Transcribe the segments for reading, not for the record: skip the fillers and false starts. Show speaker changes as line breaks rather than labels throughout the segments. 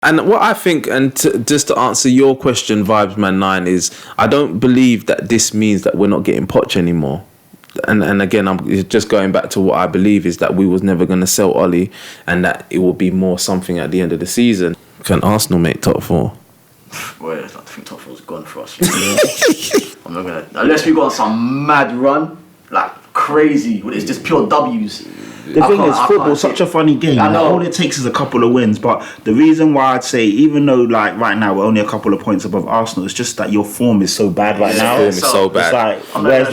And what I think, and just to answer your question, Vibes Man 9, is I don't believe that this means that we're not getting Poch anymore. And again, I'm just going back to what I believe is that we was never going to sell Ollie, and that it will be more something at the end of the season. Can Arsenal make top 4?
Well, I think top 4's gone for us. I'm not gonna, unless we go on some mad run, like crazy. It's just pure W's.
The thing is, football's such a funny game.
I know.
All it takes is a couple of wins. But the reason why I'd say, even though like right now we're only a couple of points above Arsenal, it's just that your form is so bad right now.
Form is so bad.
It's like, where's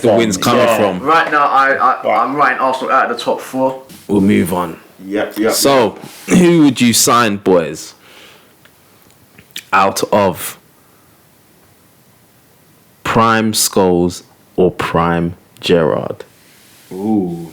the wins coming from?
Right now, I'm writing Arsenal out of the top 4.
We'll move on.
Yep.
So, who would you sign, boys? Out of Prime Scholes or Prime Gerrard?
Ooh.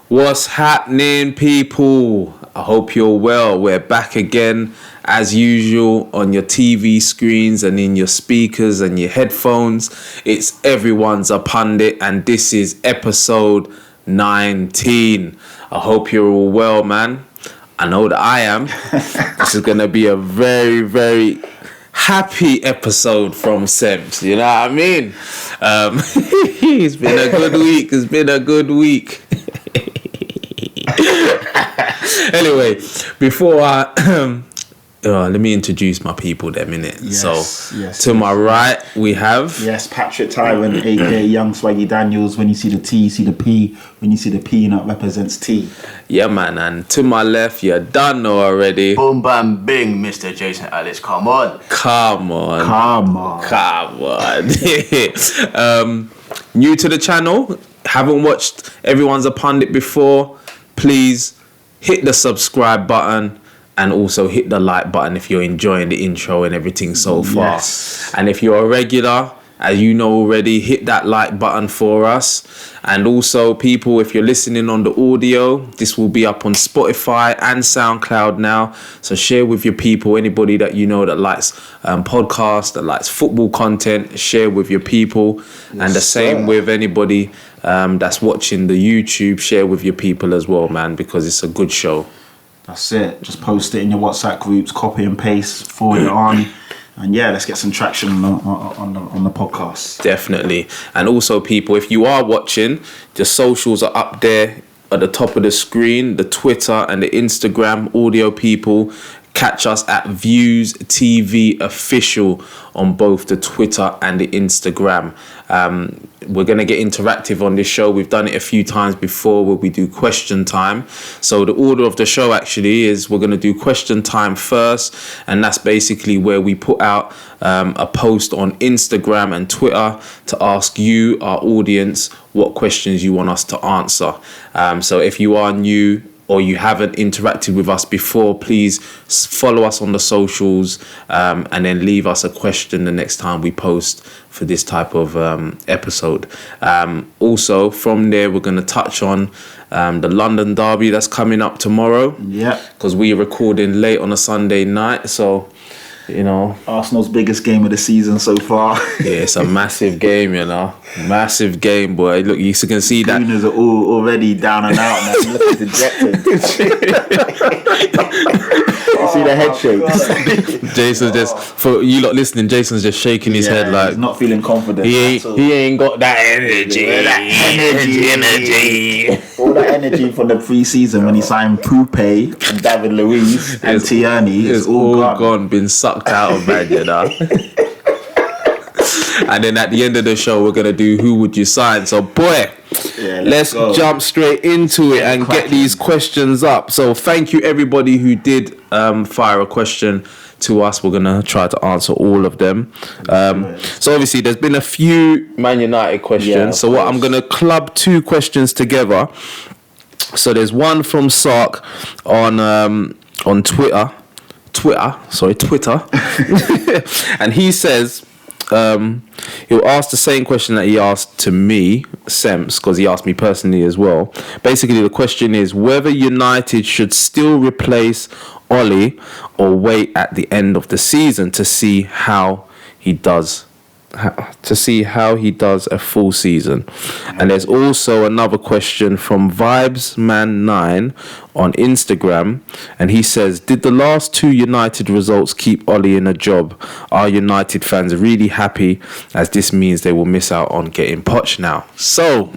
What's happening, people? I hope you're well. We're back again, as usual, on your TV screens and in your speakers and your headphones. It's Everyone's a Pundit, and this is episode 19. I hope you're all well, man. I know that I am. This is going to be a very, very happy episode from Sebs. You know what I mean? It's been a good week. Anyway, before I let me introduce my people there, minute. To my right we have
Patrick Tyrant, aka Young Swaggy Daniels. When you see the T, you see the P. When you see the peanut, represents T.
Yeah, man. And to my left, you done know already.
Boom bam bing, Mr. Jason Alice. Come on.
New to the channel, haven't watched Everyone's a Pundit before, please hit the subscribe button and also hit the like button if you're enjoying the intro and everything so far.
Yes.
And if you're a regular, as you know already, hit that like button for us. And also, people, if you're listening on the audio, this will be up on Spotify and SoundCloud now. So share with your people, anybody that you know that likes podcasts, that likes football content, share with your people. Yes, and the same with anybody that's watching the YouTube, share with your people as well, man, because it's a good show.
That's it. Just post it in your WhatsApp groups, copy and paste, forward it on. And yeah, let's get some traction on the podcast.
Definitely. And also, people, if you are watching, the socials are up there at the top of the screen, the Twitter and the Instagram. Audio people, catch us at Views TV Official on both the Twitter and the Instagram. We're going to get interactive on this show. We've done it a few times before where we do question time. So the order of the show actually is we're going to do question time first. And that's basically where we put out a post on Instagram and Twitter to ask you, our audience, what questions you want us to answer. So if you are new or you haven't interacted with us before, please follow us on the socials and then leave us a question the next time we post for this type of episode. Also, from there, we're going to touch on the London derby that's coming up tomorrow.
Yeah. Because
we're recording late on a Sunday night, so... You know,
Arsenal's biggest game of the season so far.
Yeah, it's a massive game, you know. Massive game, boy. Look, you can see that.
Gooners are all already down and out now. Looking dejected. You see the head shakes.
Jason's just, for you lot listening, Jason's just shaking his head like...
He's not feeling confident.
He ain't got that energy.
All that energy from the pre-season when he signed Poupe and David Luiz and Tierney. It's all gone.
Been sucked out of man, you know. And then at the end of the show, we're gonna do who would you sign. So, boy, let's jump straight into it and get these questions up. So, thank you everybody who did fire a question to us. We're gonna try to answer all of them. So, obviously, there's been a few Man United questions. So, what I'm gonna club two questions together. So, there's one from Sark on Twitter. And he says, he'll ask the same question that he asked to me, Semps, because he asked me personally as well. Basically, the question is whether United should still replace Ole or wait at the end of the season to see how he does. A full season. And there's also another question from VibesMan9 on Instagram, and he says, did the last 2 United results keep Ole in a job? Are United fans really happy, as this means they will miss out on getting Poch now? So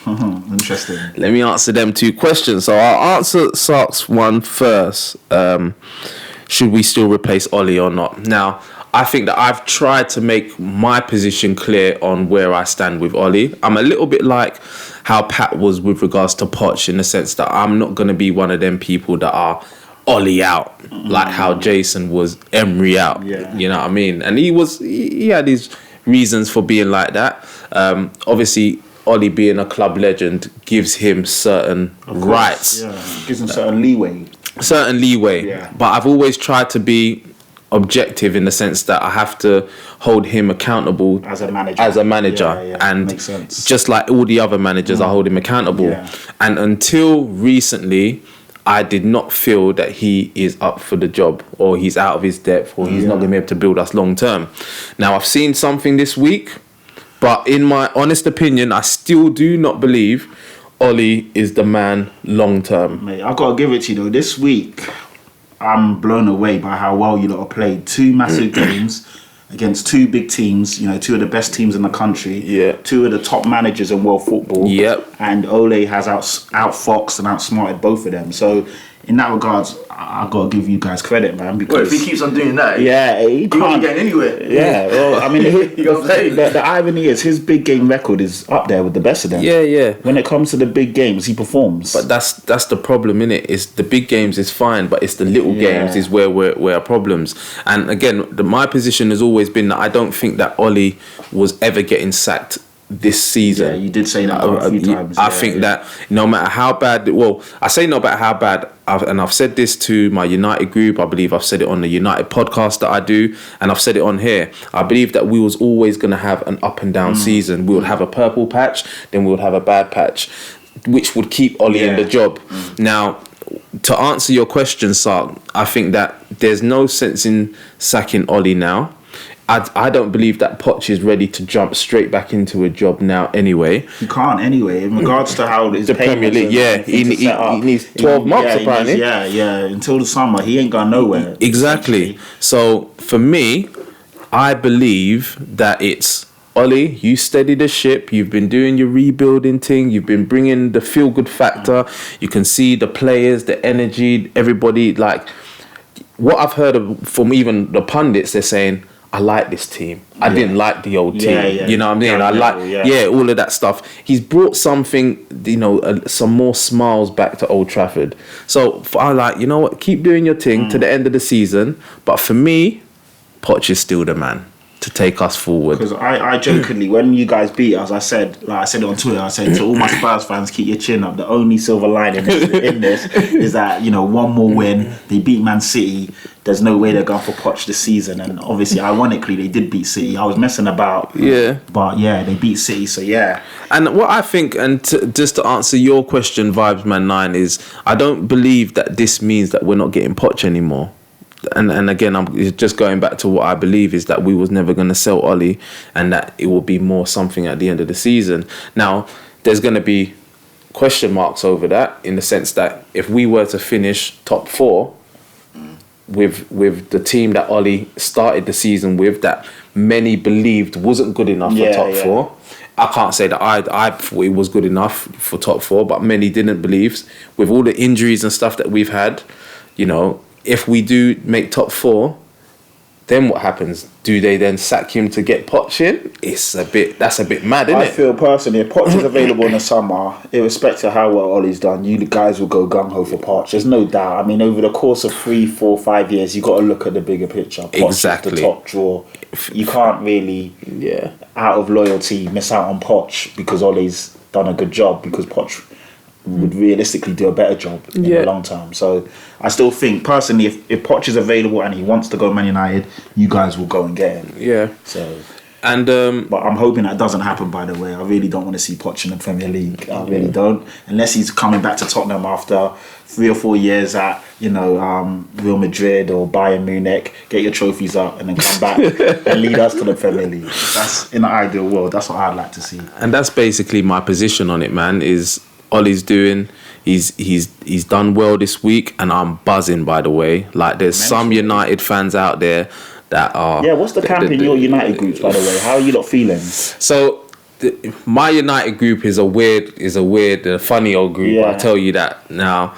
Interesting.
let me answer them 2 questions. So I'll answer Sark's one first. Should we still replace Ole or not? Now, I think that I've tried to make my position clear on where I stand with Ole. I'm a little bit like how Pat was with regards to Poch, in the sense that I'm not going to be one of them people that are Ole out, like how Jason was Emery out.
Yeah.
You know what I mean? And he had his reasons for being like that. Obviously, Ole being a club legend gives him certain rights.
Yeah. Gives him certain leeway.
Yeah. But I've always tried to be objective in the sense that I have to hold him accountable
as a manager. Yeah,
and
makes sense.
just like all the other managers, I hold him accountable.
Yeah.
And until recently, I did not feel that he is up for the job, or he's out of his depth, or he's not going to be able to build us long term. Now, I've seen something this week, but in my honest opinion, I still do not believe Ole is the man long term.
Mate, I've got to give it to you though. This week, I'm blown away by how well you lot have played. 2 massive games against 2 big teams, 2 of the best teams in the country.
Yeah.
2 of the top managers in world football.
Yep.
And Ole has outfoxed and outsmarted both of them. So, in that regards, I've got to give you guys credit, man. Because
Well, if he keeps on doing that,
he
can't get anywhere.
Yeah, well, I mean, the irony is his big game record is up there with the best of them.
Yeah.
When it comes to the big games, he performs.
But that's the problem, innit? Is the big games is fine, but it's the little games is where our problems. And again, my position has always been that I don't think that Ole was ever getting sacked this season.
Yeah, you did say that a few times.
I think that no matter how bad, I say no matter how bad, I've said this to my United group, I believe I've said it on the United podcast that I do, and I've said it on here. I believe that we was always going to have an up and down season. We would have a purple patch, then we would have a bad patch, which would keep Ole in the job. Now, to answer your question, Sark, I think that there's no sense in sacking Ole now. I don't believe that Poch is ready to jump straight back into a job now anyway.
He can't anyway, in regards to how his
the Premier League, he needs 12 months apparently.
Until the summer, he ain't gone nowhere.
Exactly. So for me, I believe that it's Ole, you steady the ship. You've been doing your rebuilding thing. You've been bringing the feel-good factor. You can see the players, the energy, everybody. Like, what I've heard from even the pundits, they're saying, I like this team. I didn't like the old team. You know what I mean? All of that stuff. He's brought something, some more smiles back to Old Trafford. So I like, you know what? Keep doing your thing to the end of the season. But for me, Poch is still the man to take us forward.
Because I jokingly, when you guys beat us, I said it on Twitter, I said to all my Spurs fans, keep your chin up. The only silver lining in this is that, one more win. They beat Man City. There's no way they're going for Poch this season. And obviously, ironically, they did beat City. I was messing about. Yeah. But they beat City, so yeah.
And what I think, just to answer your question, VibesMan9, is I don't believe that this means that we're not getting Poch anymore. And again, I'm just going back to what I believe is that we was never going to sell Ole, and that it will be more something at the end of the season. Now, there's going to be question marks over that, in the sense that if we were to finish top 4 with the team that Ole started the season with, that many believed wasn't good enough for top 4. I can't say that I thought it was good enough for top 4, but many didn't believe. With all the injuries and stuff that we've had, if we do make top 4, then what happens? Do they then sack him to get Poch in? That's a bit mad, isn't it?
I feel personally, if Poch is available in the summer, irrespective of how well Ole's done, you guys will go gung-ho for Poch. There's no doubt. I mean, over the course of 3, 4, 5 years, you've got to look at the bigger picture. Poch
exactly.
is the top draw. You can't really, out of loyalty, miss out on Poch because Ole's done a good job, because Poch would realistically do a better job in the long term. So I still think, personally, if Poch is available and he wants to go Man United, you guys will go and get him.
Yeah.
So
And
But I'm hoping that doesn't happen, by the way. I really don't want to see Poch in the Premier League. I really don't. Unless he's coming back to Tottenham after 3 or 4 years at, Real Madrid or Bayern Munich, get your trophies up and then come back and lead us to the Premier League. That's, in the ideal world, that's what I'd like to see.
And that's basically my position on it, man, is Ollie's doing... He's done well this week, and I'm buzzing, by the way. Like, there's some United fans out there that are...
Yeah, what's the camp in your United groups, by the way? How are you lot feeling?
So, my United group is a weird, funny old group.
Yeah.
I'll tell you that. Now,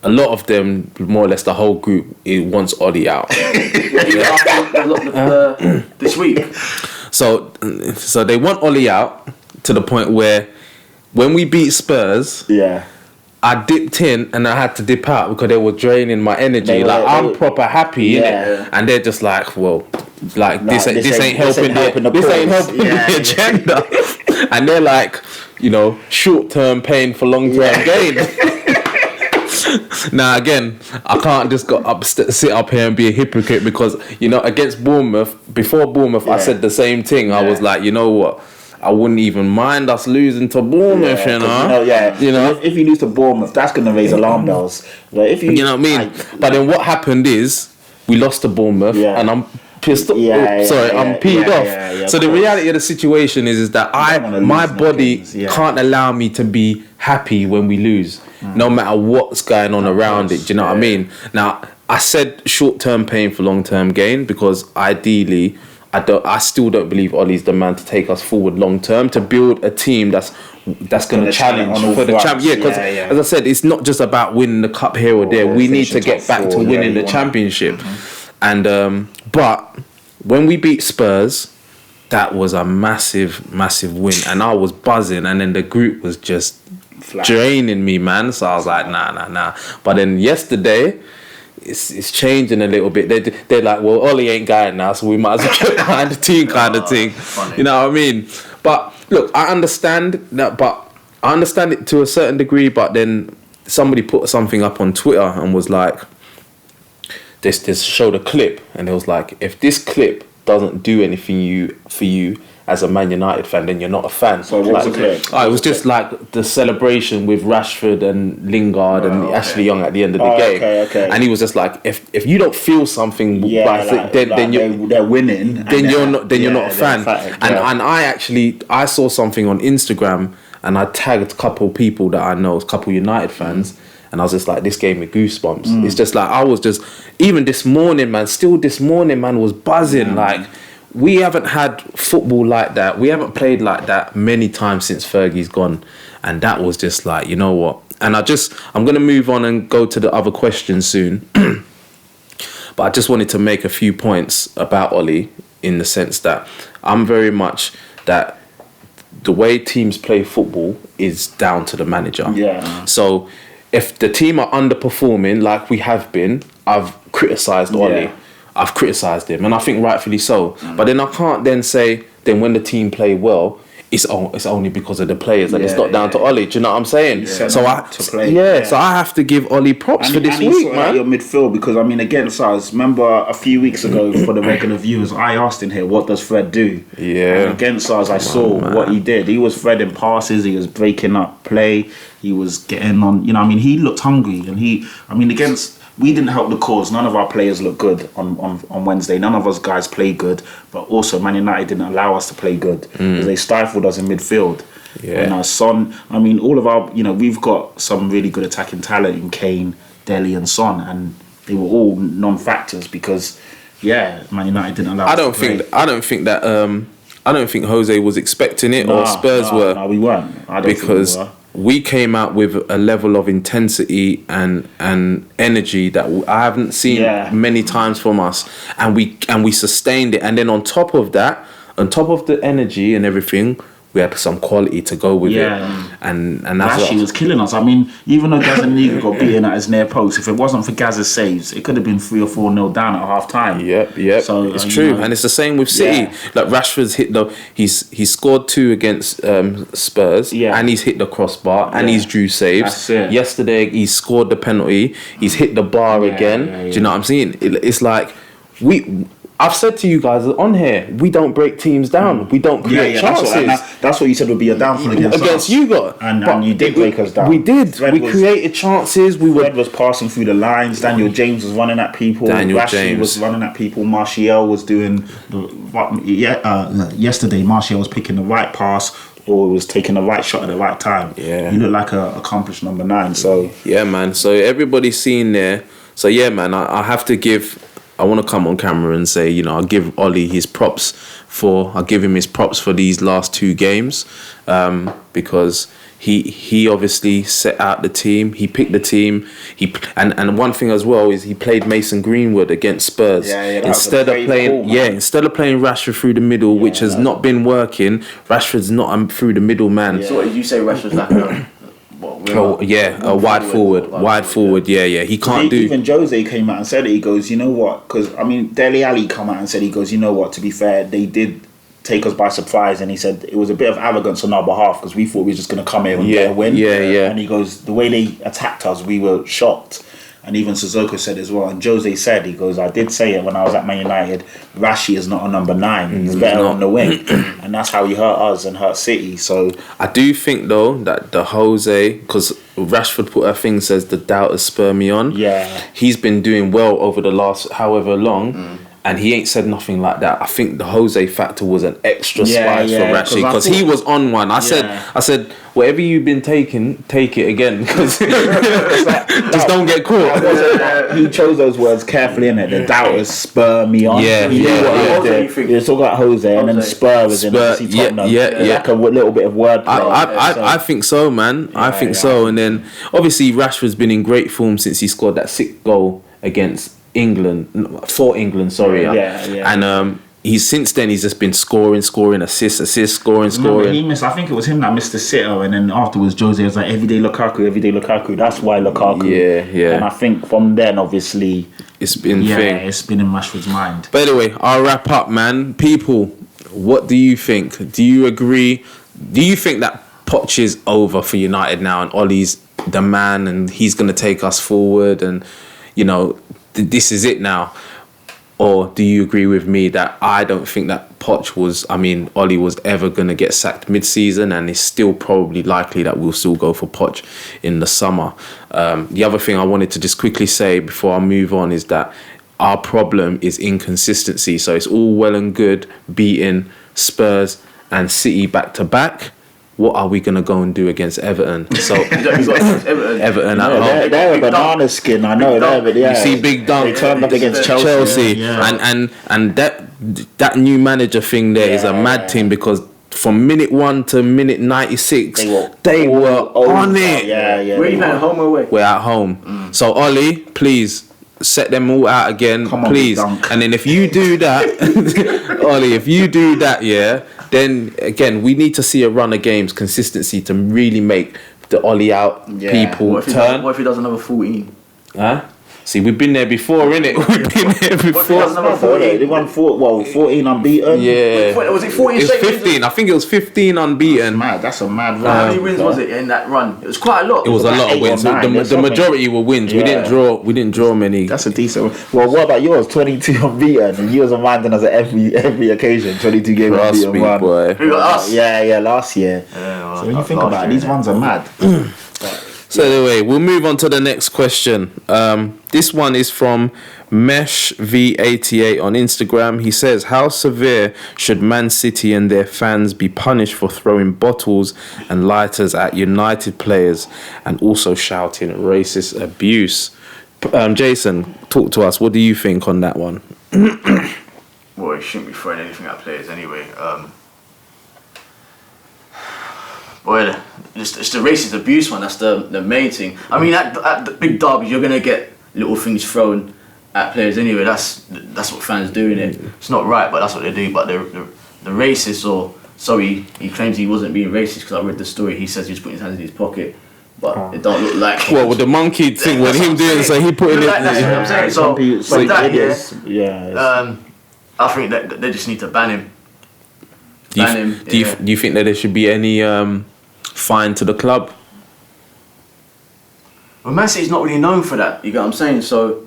a lot of them, more or less the whole group, it wants Ollie out.
This week.
So they want Ollie out to the point where when we beat Spurs...
Yeah.
I dipped in and I had to dip out because they were draining my energy. I'm proper happy, innit? And they're just like, well, like this ain't helping the agenda. And they're like, short term pain for long term gain. Now again, I can't just sit up here and be a hypocrite because against Bournemouth, before Bournemouth, I said the same thing. I was like, you know what? I wouldn't even mind us losing to Bournemouth,
If you lose to Bournemouth, that's going to raise alarm bells. Like, if you
know what I mean? But then what happened is we lost to Bournemouth, and I'm pissed off. I'm peed off. So the reality of the situation is that my body can't allow me to be happy when we lose, no matter what's going on around it. Do you know what I mean? Now, I said short-term pain for long-term gain because ideally... I still don't believe Ollie's the man to take us forward long term to build a team that's going to challenge for the champ. Yeah, because as I said, it's not just about winning the cup here or there. We need to get back to winning the championship. Mm-hmm. And but when we beat Spurs, that was a massive win, and I was buzzing. And then the group was just draining me, man. So I was like, nah. But then yesterday. It's changing a little bit. They're like, well, Ollie ain't going now, so we might as well get behind the team kind of thing.
Funny.
You know what I mean? But look, I understand that, but I understand it to a certain degree. But then somebody put something up on Twitter and was like, this showed a clip, and it was like, if this clip doesn't do anything for you as a Man United fan, then you're not a fan.
So what's the clip?
It was just like the celebration with Rashford and Lingard and Ashley Young at the end of the game.
Okay.
And he was just like, if you don't feel something, then
they're winning.
Then you're not a fan. And I saw something on Instagram, and I tagged a couple people that I know, a couple United fans. And I was just like, this gave me goosebumps. It's just like, I was just, even this morning, man, was buzzing. Like, we haven't had football like that. We haven't played like that many times since Fergie's gone. And that was just like, you know what? And I'm going to move on and go to the other questions soon. But I just wanted to make a few points about Ollie in the sense that I'm very much that the way teams play football is down to the manager.
Yeah.
So if the team are underperforming like we have been, I've criticised Ollie.
Yeah.
I've criticised him, and I think rightfully so. But then I can't then say, then when the team play well, it's only because of the players, and it's not down to Ollie. Do you know what I'm saying?
Yeah.
So I have to give Ollie props for this week, man.
Your midfield, because I mean, against us, remember a few weeks ago for the regular viewers, I asked in here, what does Fred do?
Yeah.
And against us, I saw what he did. He was threading passes. He was breaking up play. He was getting on. He looked hungry, and against. We didn't help the cause. None of our players looked good on Wednesday. None of us guys played good. But also, Man United didn't allow us to play good. Because they stifled us in midfield.
Yeah.
And our Son, all of our, we've got some really good attacking talent in Kane, Dele and Son. And they were all non-factors because, Man United didn't allow us to play.
I don't think Jose was expecting it or Spurs were.
No, we weren't. I don't
because
think we were.
We came out with a level of intensity and energy that I haven't seen many times from us, and we sustained it. And then on top of that, on top of the energy and everything, we had some quality to go with it. And that's
Rashi was killing us. Even though Gazaniga got beaten at his near post, if it wasn't for Gaz's saves, it could have been 3 or 4-0 down at half time.
Yep. So it's true. And it's the same with City. Like Rashford's hit he's scored 2 against Spurs, and he's hit the crossbar, and he's drew saves. Yesterday he scored the penalty, he's hit the bar again. Do you know what I'm saying? It's like I've said to you guys on here, we don't break teams down. We don't create chances.
That's what you said would be a downfall against us.
you lot.
And you did break us down.
We did. We created chances.
Fred was passing through the lines. Daniel James was running at people. Rashid was running at people. Martial was doing yesterday. Martial was picking the right pass or was taking the right shot at the right time.
Yeah,
you look like an accomplished number 9. So
yeah, man. So everybody's seen there. So yeah, man. I have to give. I want to come on camera and say, you know, I'll give Ollie his props I'll give him his props for these last 2 games, because he obviously set out the team. He picked the team. And one thing as well is he played Mason Greenwood against Spurs instead of playing Rashford through the middle, which has not been working. Rashford's not through the middle, man.
So what did you say? Rashford's like
a wide forward. Yeah. He can't do.
Even Jose came out and said it. He goes, you know what? Because I mean, Dele Alli come out and said, he goes, you know what? To be fair, they did take us by surprise, and he said it was a bit of arrogance on our behalf because we thought we were just going to come here and get a win.
Yeah.
And he goes, the way they attacked us, we were shocked. And even Sissoko said as well. And Jose said, he goes, I did say it when I was at Man United, Rashi is not a number 9. He's better on the wing. And that's how he hurt us and hurt City. So
I do think, though, that the Jose, because Rashford put a thing, says the doubters spur me on.
Yeah.
He's been doing well over the last however long. And he ain't said nothing like that. I think the Jose factor was an extra spice for Rashid because he was on one. I said, whatever you've been taking, take it again because just don't get caught.
He chose those words carefully, innit? The doubters spur me on. It's all about Jose, and then spur was in Tottenham. Like a little bit of wordplay.
I think so, man. I think so. And then obviously Rashford's been in great form since he scored that 6th goal against for England, sorry. And he's since then he's just been scoring, assists, scoring.
He missed. I think it was him that missed the sitter, and then afterwards Jose was like, everyday Lukaku. That's why Lukaku.
Yeah.
And I think from then, obviously,
it's been
it's been in Rashford's mind.
But anyway, I'll wrap up, man. People, what do you think? Do you agree? Do you think that Poch is over for United now, and Ollie's the man, and he's going to take us forward, and you know, this is it now? Or do you agree with me that I don't think that Ollie was ever going to get sacked mid-season, and it's still probably likely that we'll still go for Poch in the summer? The other thing I wanted to just quickly say before I move on is that our problem is inconsistency. So it's all well and good beating Spurs and City back-to-back. What are we going to go and do against Everton? So Everton at home.
They're a banana skin, I know that, but
you see Big Dunk
they turned up against Chelsea.
And that new manager thing there is a mad thing, because from minute 1 to minute 96, they were on it.
Where are you at home or away?
We're at home. So Ollie, please set them all out again, please. And then if you do that, Ollie, then again we need to see a run of games, consistency to really make the Ollie out people turn.
What if he does another 14?
Huh? See, we've been there before, innit? We've been there before.
They won 14 unbeaten.
Yeah.
Was it 14?
It was 15. I think it was 15 unbeaten.
That's a mad run.
How many wins was it in that run? It was quite a lot.
It was a lot of wins. The majority were wins.
Yeah.
We didn't draw many.
That's a decent one. Well, what about yours? 22 unbeaten, and you was reminding us at every occasion. 22 games unbeaten.
Boy.
Who got us?
Yeah, last year. So when you think about it, these ones are mad.
So anyway, we'll move on to the next question. This one is from Mesh V88 on Instagram. He says, how severe should Man City and their fans be punished for throwing bottles and lighters at United players and also shouting racist abuse? Jason, talk to us. What do you think on that one?
Well, he shouldn't be throwing anything at players anyway. Well, it's the racist abuse one. That's the main thing. I mean, at the big derbies, you're gonna get little things thrown at players anyway. That's what fans do, innit? It's not right, but that's what they do. But the racist, he claims he wasn't being racist because I read the story. He says he was putting his hands in his pocket, but it don't look like.
Well, with the monkey thing, with him doing so, he put it in.
That's what I'm saying. So with that, I think that they just need to ban him.
Do you think that there should be any fine to the club?
Well, Man City's not really known for that. You get what I'm saying? So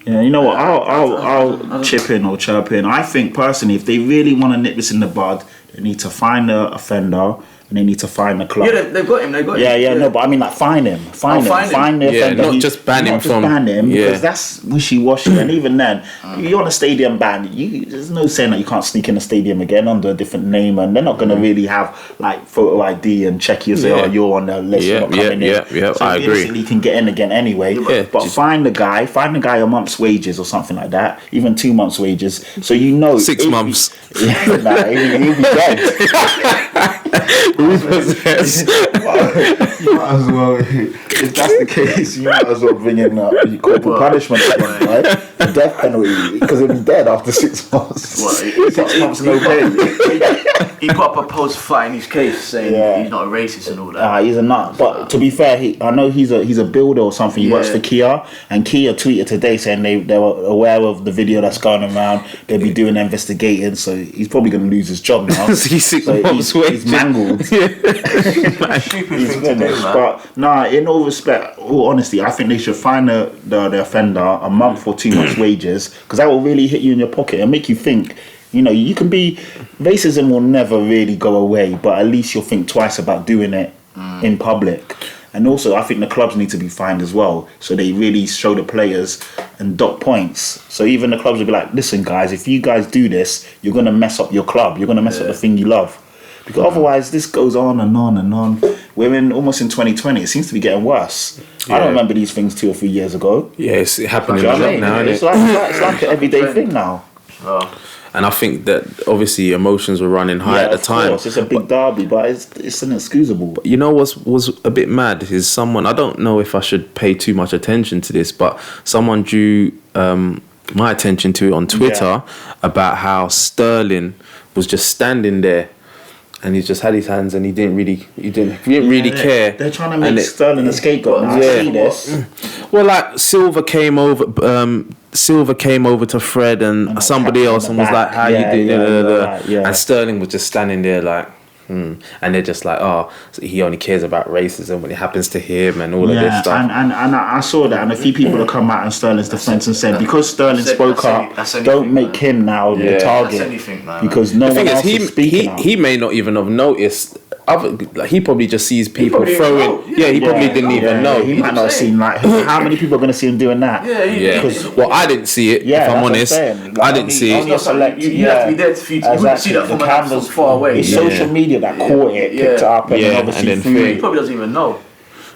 Yeah, you know what? I'll chip in or chirp in. I think personally, if they really want to nip this in the bud, they need to find the offender. And they need to find the club.
Yeah, they've got him.
Yeah, no, but I mean, like, find him. Find the offender.
Not just ban him from.
Ban him, because that's wishy-washy. And even then, you're on a stadium ban. There's no saying that you can't sneak in a stadium again under a different name, and they're not going to really have like photo ID and check you, say, oh, you're on the list, you're not coming in.
Yeah,
so
I agree.
You can get in again anyway. But find the guy a month's wages or something like that, even 2 months' wages, so you know
6 months.
He'll be dead.
Repossessed.
You might as well, if that's the case, you might as well bring in corporal punishment, right? The death penalty, because he'll be dead after 6 months. 6 months, no pay.
He put up a post fighting his case, saying he's not a racist and all that.
He's a nut. But to be fair, I know he's a builder or something. He works for Kia, and Kia tweeted today saying they were aware of the video that's going around. They'll be doing investigating, so he's probably going to lose his job now.
He's 6 months'
he's mangled.
Stupid thing to do, man.
But nah, in all respect, all honesty, I think they should find the offender a month or 2 months' wages, because that will really hit you in your pocket and make you think. You know, you can be... Racism will never really go away, but at least you'll think twice about doing it in public. And also, I think the clubs need to be fined as well, so they really show the players and dock points. So even the clubs will be like, listen, guys, if you guys do this, you're going to mess up your club. You're going to mess up the thing you love. Because otherwise, this goes on and on and on. We're almost in 2020. It seems to be getting worse. I don't remember these things 2 or 3 years ago.
Yeah, it's happening a lot now,
it's like an everyday thing now.
Oh.
And I think that obviously emotions were running high at the time.
Course. It's a big derby, but it's inexcusable.
You know what was a bit mad is someone, I don't know if I should pay too much attention to this, but someone drew my attention to it on Twitter about how Sterling was just standing there and he just had his hands and he didn't really care.
They're trying to make Sterling a scapegoat. I see this.
Well, like Silva came over to Fred and somebody else and was like, how you doing? And Sterling was just standing there like, and they're just like, oh, so he only cares about racism when it happens to him and all of this stuff.
And I saw that, and a few people have come out in Sterling's defence and said, because Sterling spoke up, don't make him now the target. Because no one else is speaking out.
He may not even have noticed. He probably just sees people throwing. He probably didn't even know.
He might not have seen like how many people are going to see him doing that.
Well, I didn't see it. If I'm honest, I didn't see it.
You have to be there to you wouldn't see that from far away.
It's social media that caught it, picked it up, and then obviously threw it.
He probably doesn't even know.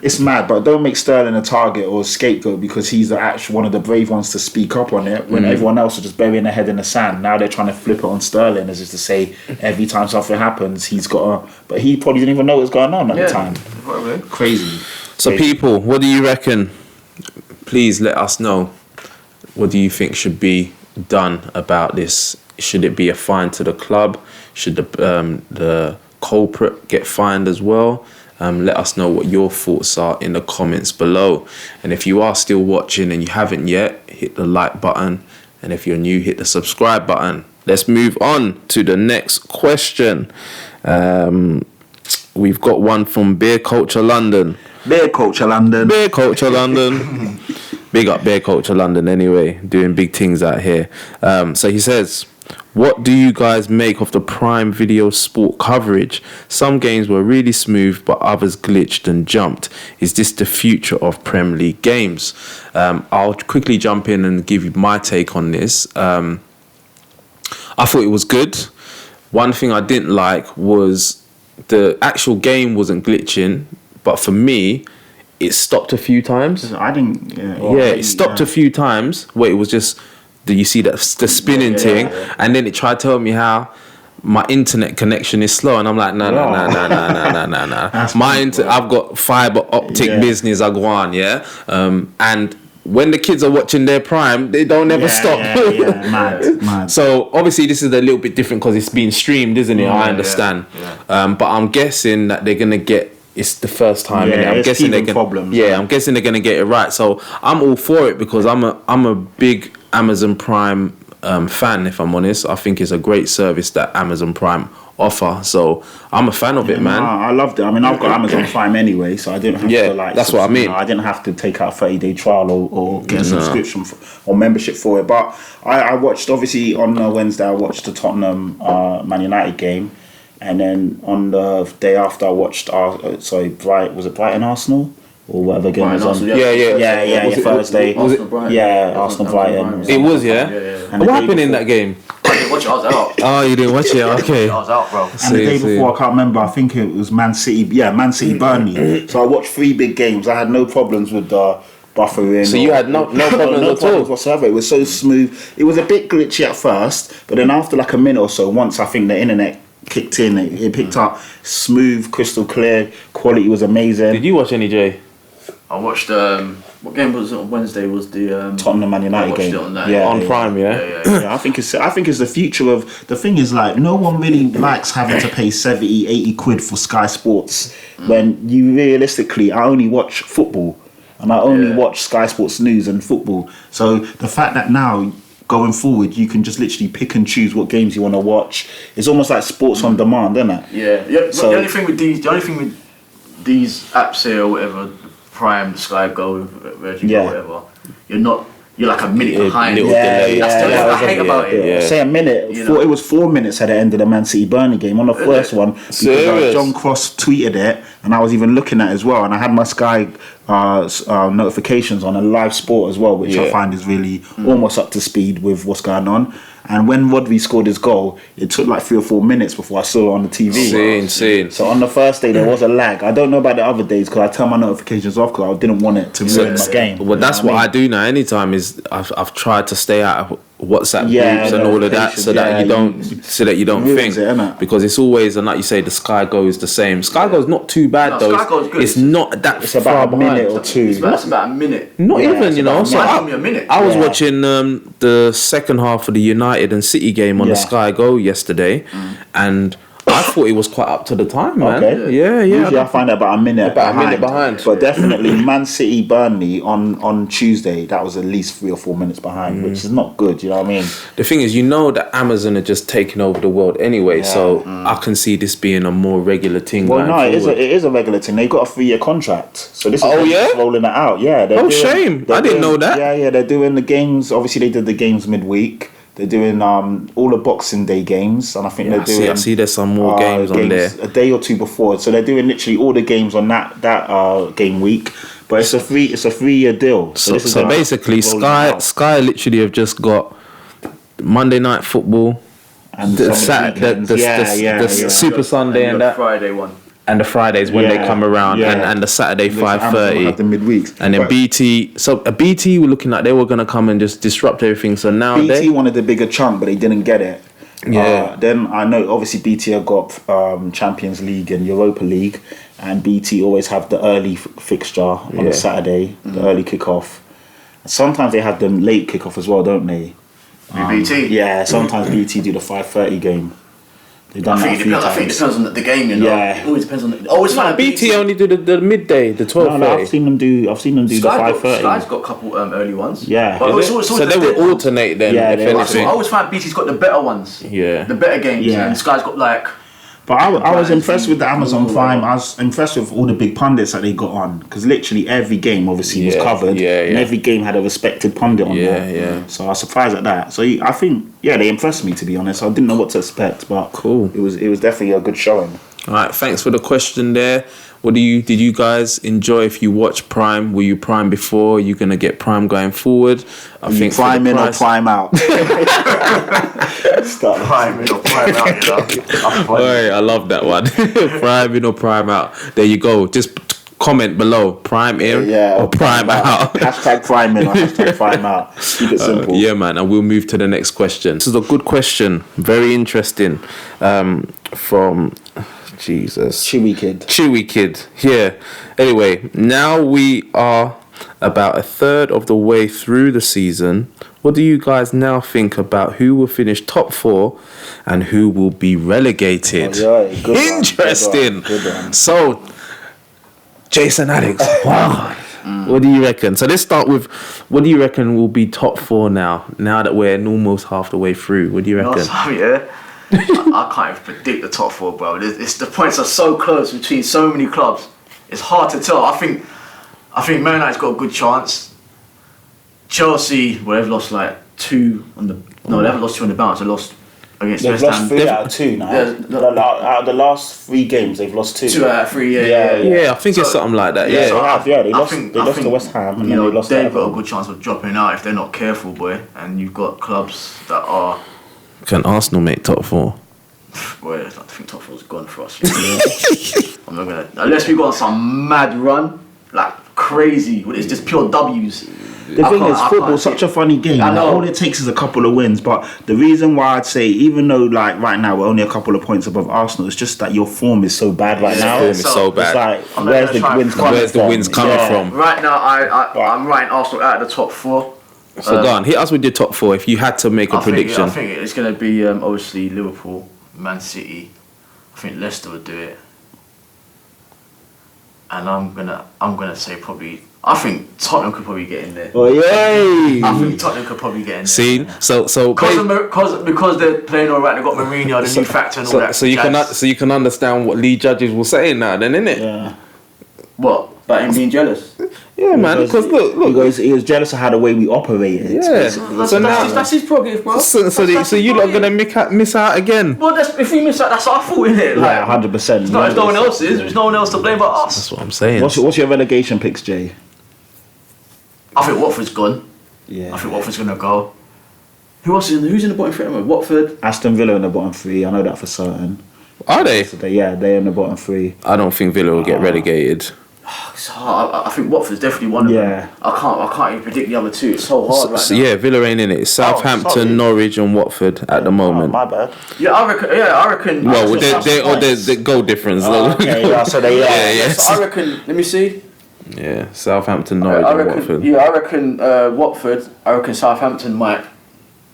It's mad, but don't make Sterling a target or a scapegoat because he's one of the brave ones to speak up on it when everyone else is just burying their head in the sand. Now they're trying to flip it on Sterling as just to say every time something happens, he's got to... But he probably didn't even know what was going on at the time.
Probably.
Crazy.
So people, what do you reckon? Please let us know. What do you think should be done about this? Should it be a fine to the club? Should the culprit get fined as well? Let us know what your thoughts are in the comments below. And if you are still watching and you haven't yet, hit the like button. And if you're new, hit the subscribe button. Let's move on to the next question. We've got one from Beer Culture London.
Beer Culture London.
Beer Culture London. Big up Beer Culture London anyway, doing big things out here. So he says, what do you guys make of the Prime Video sport coverage? Some games were really smooth, but others glitched and jumped. Is this the future of Premier League games? I'll quickly jump in and give you my take on this. I thought it was good. One thing I didn't like was the actual game wasn't glitching, but for me, it stopped a few times.
I didn't...
it stopped a few times where it was just... You see the spinning thing, and then it tried to tell me how my internet connection is slow, and I'm like, no. I've got fiber optic business I go on, and when the kids are watching their Prime, they don't ever stop.
Mad.
So obviously this is a little bit different because it's being streamed, isn't it? I understand, but I'm guessing that they're gonna get. It's the first time, and I'm guessing they're gonna. I'm guessing they're gonna get it right. So I'm all for it because I'm a big Amazon Prime fan. If I'm honest, I think it's a great service that Amazon Prime offer. So I'm a fan of it, man.
I loved it. I mean, I've got Amazon Prime anyway, so I didn't have to like.
That's what I mean.
I didn't have to take out a 30-day trial or get a subscription or membership for it. But I watched, obviously on Wednesday, I watched the Tottenham Man United game, and then on the day after I watched was it Brighton Arsenal? Or whatever game was on.
Yeah.
Thursday. Arsenal Brighton.
It was, yeah.
And
what happened in that game?
I didn't watch it, I was out.
Oh, you didn't watch it? Okay.
I was out, bro.
And the day before, I can't remember, I think it was Man City Burnley. So I watched 3 big games. I had no problems with the buffering.
So you had no problems at all?
Whatsoever. It was so smooth. It was a bit glitchy at first, but then after like a minute or so, once I think the internet kicked in, it picked up smooth, crystal clear, quality was amazing.
Did you watch any, Jay?
I watched what game was it on Wednesday? Was the
Tottenham Man United game?
On Prime,
yeah. I think it's the future of the thing is like no one really likes having to pay 70, 80 quid for Sky Sports when you realistically I only watch football and I only watch Sky Sports News and football. So the fact that now going forward you can just literally pick and choose what games you want to watch. It's almost like sports on demand, isn't it?
Yeah. So the only thing with these apps here or whatever. Prime, Sky Go, Virgin Go, whatever. You're like a minute behind. That's the only thing I hate about it.
Yeah. Say a minute. It was 4 minutes at the end of the Man City Burnley game on the first one because John Cross tweeted it, and I was even looking at it as well, and I had my Sky notifications on a live sport as well, which I find is really almost up to speed with what's going on. And when Rodri scored his goal, it took like 3 or 4 minutes before I saw it on the TV.
Insane.
So on the first day, there was a lag. I don't know about the other days because I turned my notifications off because I didn't want it to ruin my game.
Well, that's what I do now. Anytime is I've tried to stay out of WhatsApp groups and all of that, so that you don't think, because it's always, and like you say, the Sky Go is the same. Sky Go is not too bad though.
Sky Go is good.
It's not that
it's
far
about a minute or two.
It's about a minute.
Not even, you know. So
a minute.
I was watching the second half of the United and City game on the Sky Go yesterday, and I thought it was quite up to the time, man.
Okay.
Yeah.
Usually I find it about a minute
behind.
But definitely Man City Burnley on Tuesday, that was at least 3 or 4 minutes behind, which is not good, you know what I mean?
The thing is, you know that Amazon are just taking over the world anyway, so I can see this being a more regular thing.
Well, no, it is a regular thing. They've got a 3-year contract. So this is rolling it out. Yeah.
Shame. I didn't know that.
Yeah, they're doing the games. Obviously, they did the games midweek. They're doing all the Boxing Day games, and I think they're doing.
I see. There's some more games on there
a day or two before. So they're doing literally all the games on that game week. But it's a 3-year deal.
So basically, Sky literally have just got Monday Night Football,
and
the Super Sunday and that
Friday one.
And the Fridays when they come around, and the Saturday 5:30,
the midweeks,
and then BT. So BT were looking like they were gonna come and just disrupt everything. So now
BT wanted the bigger chunk, but they didn't get it.
Yeah.
Then I know obviously BT have got Champions League and Europa League, and BT always have the early fixture on the Saturday, the early kickoff. Sometimes they have the late kickoff as well, don't they?
BT.
Yeah, sometimes BT do the 5:30 game.
I think it depends on the game, you know.
Yeah.
It always depends on the. Always find
BT only do the midday, the 12:30.
No, I've seen them do the 5:30.
Sky's got a couple early ones.
Yeah.
But
so they will alternate then.
Yeah,
if anything.
I always find BT's got the better ones.
Yeah.
The better games.
Yeah.
And Sky's got like.
But I was impressed with the Amazon Prime. I was impressed with all the big pundits that they got on, because literally every game obviously was covered, and every game had a respected pundit on there. Yeah. So I was surprised at that. So I think they impressed me, to be honest. I didn't know what to expect, but
cool.
It was definitely a good showing.
All right, thanks for the question there. Did you guys enjoy? If you watch Prime, were you Prime before? Are you gonna get Prime going forward? I think
Prime in or Prime out.
Start Prime in or Prime out. You know?
Right, I love that one. Prime in or Prime out. There you go. Just comment below. Prime in or Prime out.
Hashtag Prime in or hashtag Prime out. Keep it simple.
Yeah, man. And we'll move to the next question. This is a good question. Very interesting. From Jesus. Chewy Kid. Yeah. Anyway, now we are about a third of the way through the season. What do you guys now think about who will finish top 4 and who will be relegated?
Good
Interesting.
Good one.
So, Jason Alex, wow. What do you reckon? So let's start with, what do you reckon will be top 4 now that we're almost half the way through? What do you reckon?
I can't even predict the top 4, bro. The points are so close between so many clubs. It's hard to tell. I think Man United's got a good chance. Chelsea, well, they've lost like 2 on the. No, they haven't lost 2 on the bounce. They lost against
They've
West
lost
Ham.
3 out of 2 now. Out of the last 3 games, they've lost 2.
2 out of 3,
Yeah, I think it's something like that. Yeah,
They lost to West Ham, and then they lost.
They've got a good chance of dropping out if they're not careful, boy. And you've got clubs that are.
Can Arsenal make top 4?
Boy, I think top 4's gone for us. I'm not gonna unless we go on some mad run, like crazy. It's just pure W's.
The thing is, football's such a funny game.
I know.
All it takes is a couple of wins. But the reason why I'd say, even though like right now we're only a couple of points above Arsenal, it's just that your form is so bad right now.
Form is so bad.
It's like, where's the wins coming from?
Right now, I'm writing Arsenal out of the top 4.
So go on, hit us with your top 4 if you had to make a prediction.
I think it's going to be obviously Liverpool, Man City. I think Leicester would do it. And I'm gonna say probably. I think Tottenham could probably get in there.
Oh yay!
I think Tottenham could probably get in there.
See, so
because they're playing all right, they've got Mourinho, the new factor, and all that.
So you can understand what Lee Judges will say now, then, innit?
Yeah.
What? About him being jealous?
Yeah, man. Because look,
he was jealous of how the way we operated.
yeah.
That's his prerogative, bro.
So you're not gonna miss out again.
Well, if we miss out, that's our fault, isn't it?
Yeah, 100%.
It's not no one else is. There's no one else to blame but us.
That's what I'm saying.
What's your relegation picks, Jay?
I think Watford's gone.
Yeah.
I think Watford's gonna go. Who's in the bottom 3? Watford.
Aston Villa in the bottom 3. I know that for certain.
Are they?
So they're in the bottom 3.
I don't think Villa will get relegated.
It's hard. I think Watford's definitely one of them. I can't even predict the other 2. It's so hard right now.
Yeah, Villa ain't in it. It's Southampton, Norwich, and Watford at the moment.
My bad.
Yeah, I reckon.
Well, there's goal difference.
So they
yeah.
So I reckon. Let me see.
Yeah, Southampton, Norwich, and Watford.
Yeah, I reckon Watford. I reckon Southampton might.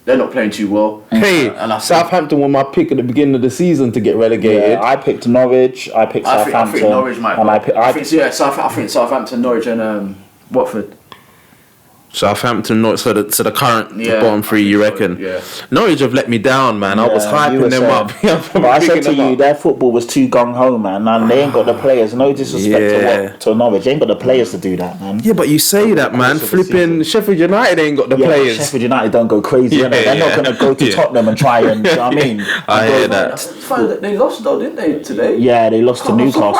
They're not playing too well.
Hey, Southampton were my pick at the beginning of the season to get relegated.
Yeah, I picked Norwich. I picked Southampton.
I think Norwich might.
And
I think Southampton, Norwich, and Watford.
Southampton, Norwich, so the current bottom 3, you reckon?
Yeah.
Norwich have let me down, man. I was hyping them up.
But I said to you, their football was too gung-ho, man. And they ain't got the players. No disrespect to Norwich. They ain't got the players to do that, man.
Yeah, but you say that, man. Flipping Sheffield United ain't got the players.
Sheffield United don't go crazy, innit? They're not going to go to Tottenham and try and, you know what I mean?
I hear that.
They lost though, didn't they, today?
Yeah, they lost to Newcastle.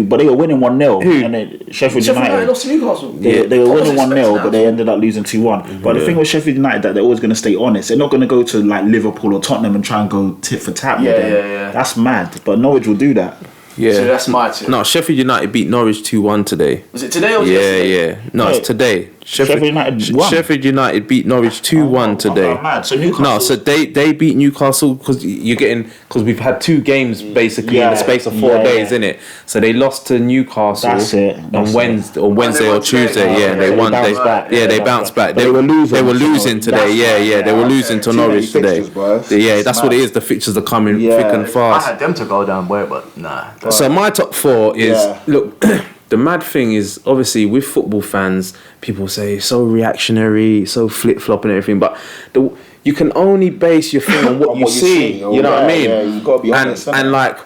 But they were winning 1-0. And Sheffield United
lost to Newcastle.
They were winning 1-0, but they ended up losing 2-1. But the thing with Sheffield United, that they're always going to stay honest. They're not going to go to like Liverpool or Tottenham and try and go tit for tat with them.
Yeah.
That's mad. But Norwich will do that.
Yeah.
So that's my tip.
No, Sheffield United beat Norwich 2-1 today.
Was it today or yesterday?
Yeah. No, it's today.
Sheffield United won.
Sheffield United beat Norwich 2-1 today.
Mad. So Newcastle.
No, so they beat Newcastle because we've had 2 games basically in the space of 4 days, innit? So they lost to Newcastle on Wednesday or Tuesday. Yeah, they won. They bounced back. They were losing today. Yeah, they were losing to Norwich today. Yeah, that's what it is. The fixtures are coming thick and fast.
I had them to go down, but nah.
So my top 4 is look. The mad thing is, obviously, with football fans, people say so reactionary, so flip-flop and everything, but you can only base your thing on what you see. You know what I mean?
Yeah, you've got to be honest.
And like,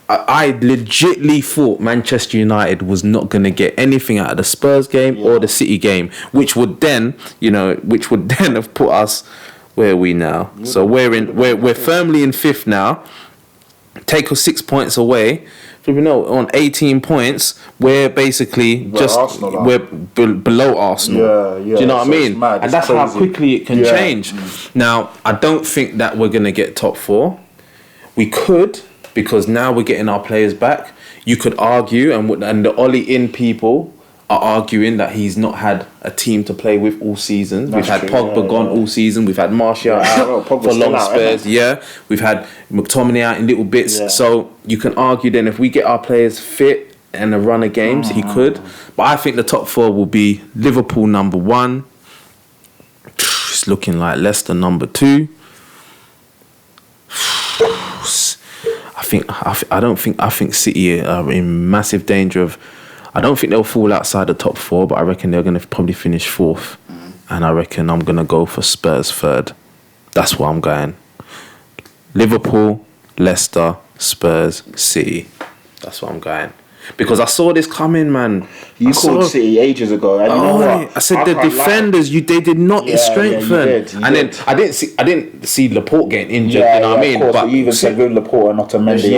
I legitly thought Manchester United was not going to get anything out of the Spurs game or the City game, which would then have put us where are we now? So we're firmly in 5th now. Take us 6 points away. On 18 points, we're basically we're below Arsenal. Do you know what I mean? And that's how quickly it can change. Now, I don't think that we're gonna get top 4. We could, because now we're getting our players back. You could argue, and the Ollie in people are arguing that he's not had a team to play with all season. We've had Pogba gone all season. We've had Martial out for long Spurs. We've had McTominay out in little bits. So you can argue then if we get our players fit and a run of games, he could. But I think the top 4 will be Liverpool number 1. It's looking like Leicester number 2. I think City are in massive danger of. I don't think they'll fall outside the top 4, but I reckon they're going to probably finish 4th. And I reckon I'm going to go for Spurs 3rd. That's where I'm going. Liverpool, Leicester, Spurs, City. That's what I'm going. Because I saw this coming, man.
You called City ages ago, and you know what?
I said the defenders, they did not strengthen.
You
did. Then I didn't see Laporte getting injured. You know what I mean?
Of course, but you even said with Laporte and not to Mendy.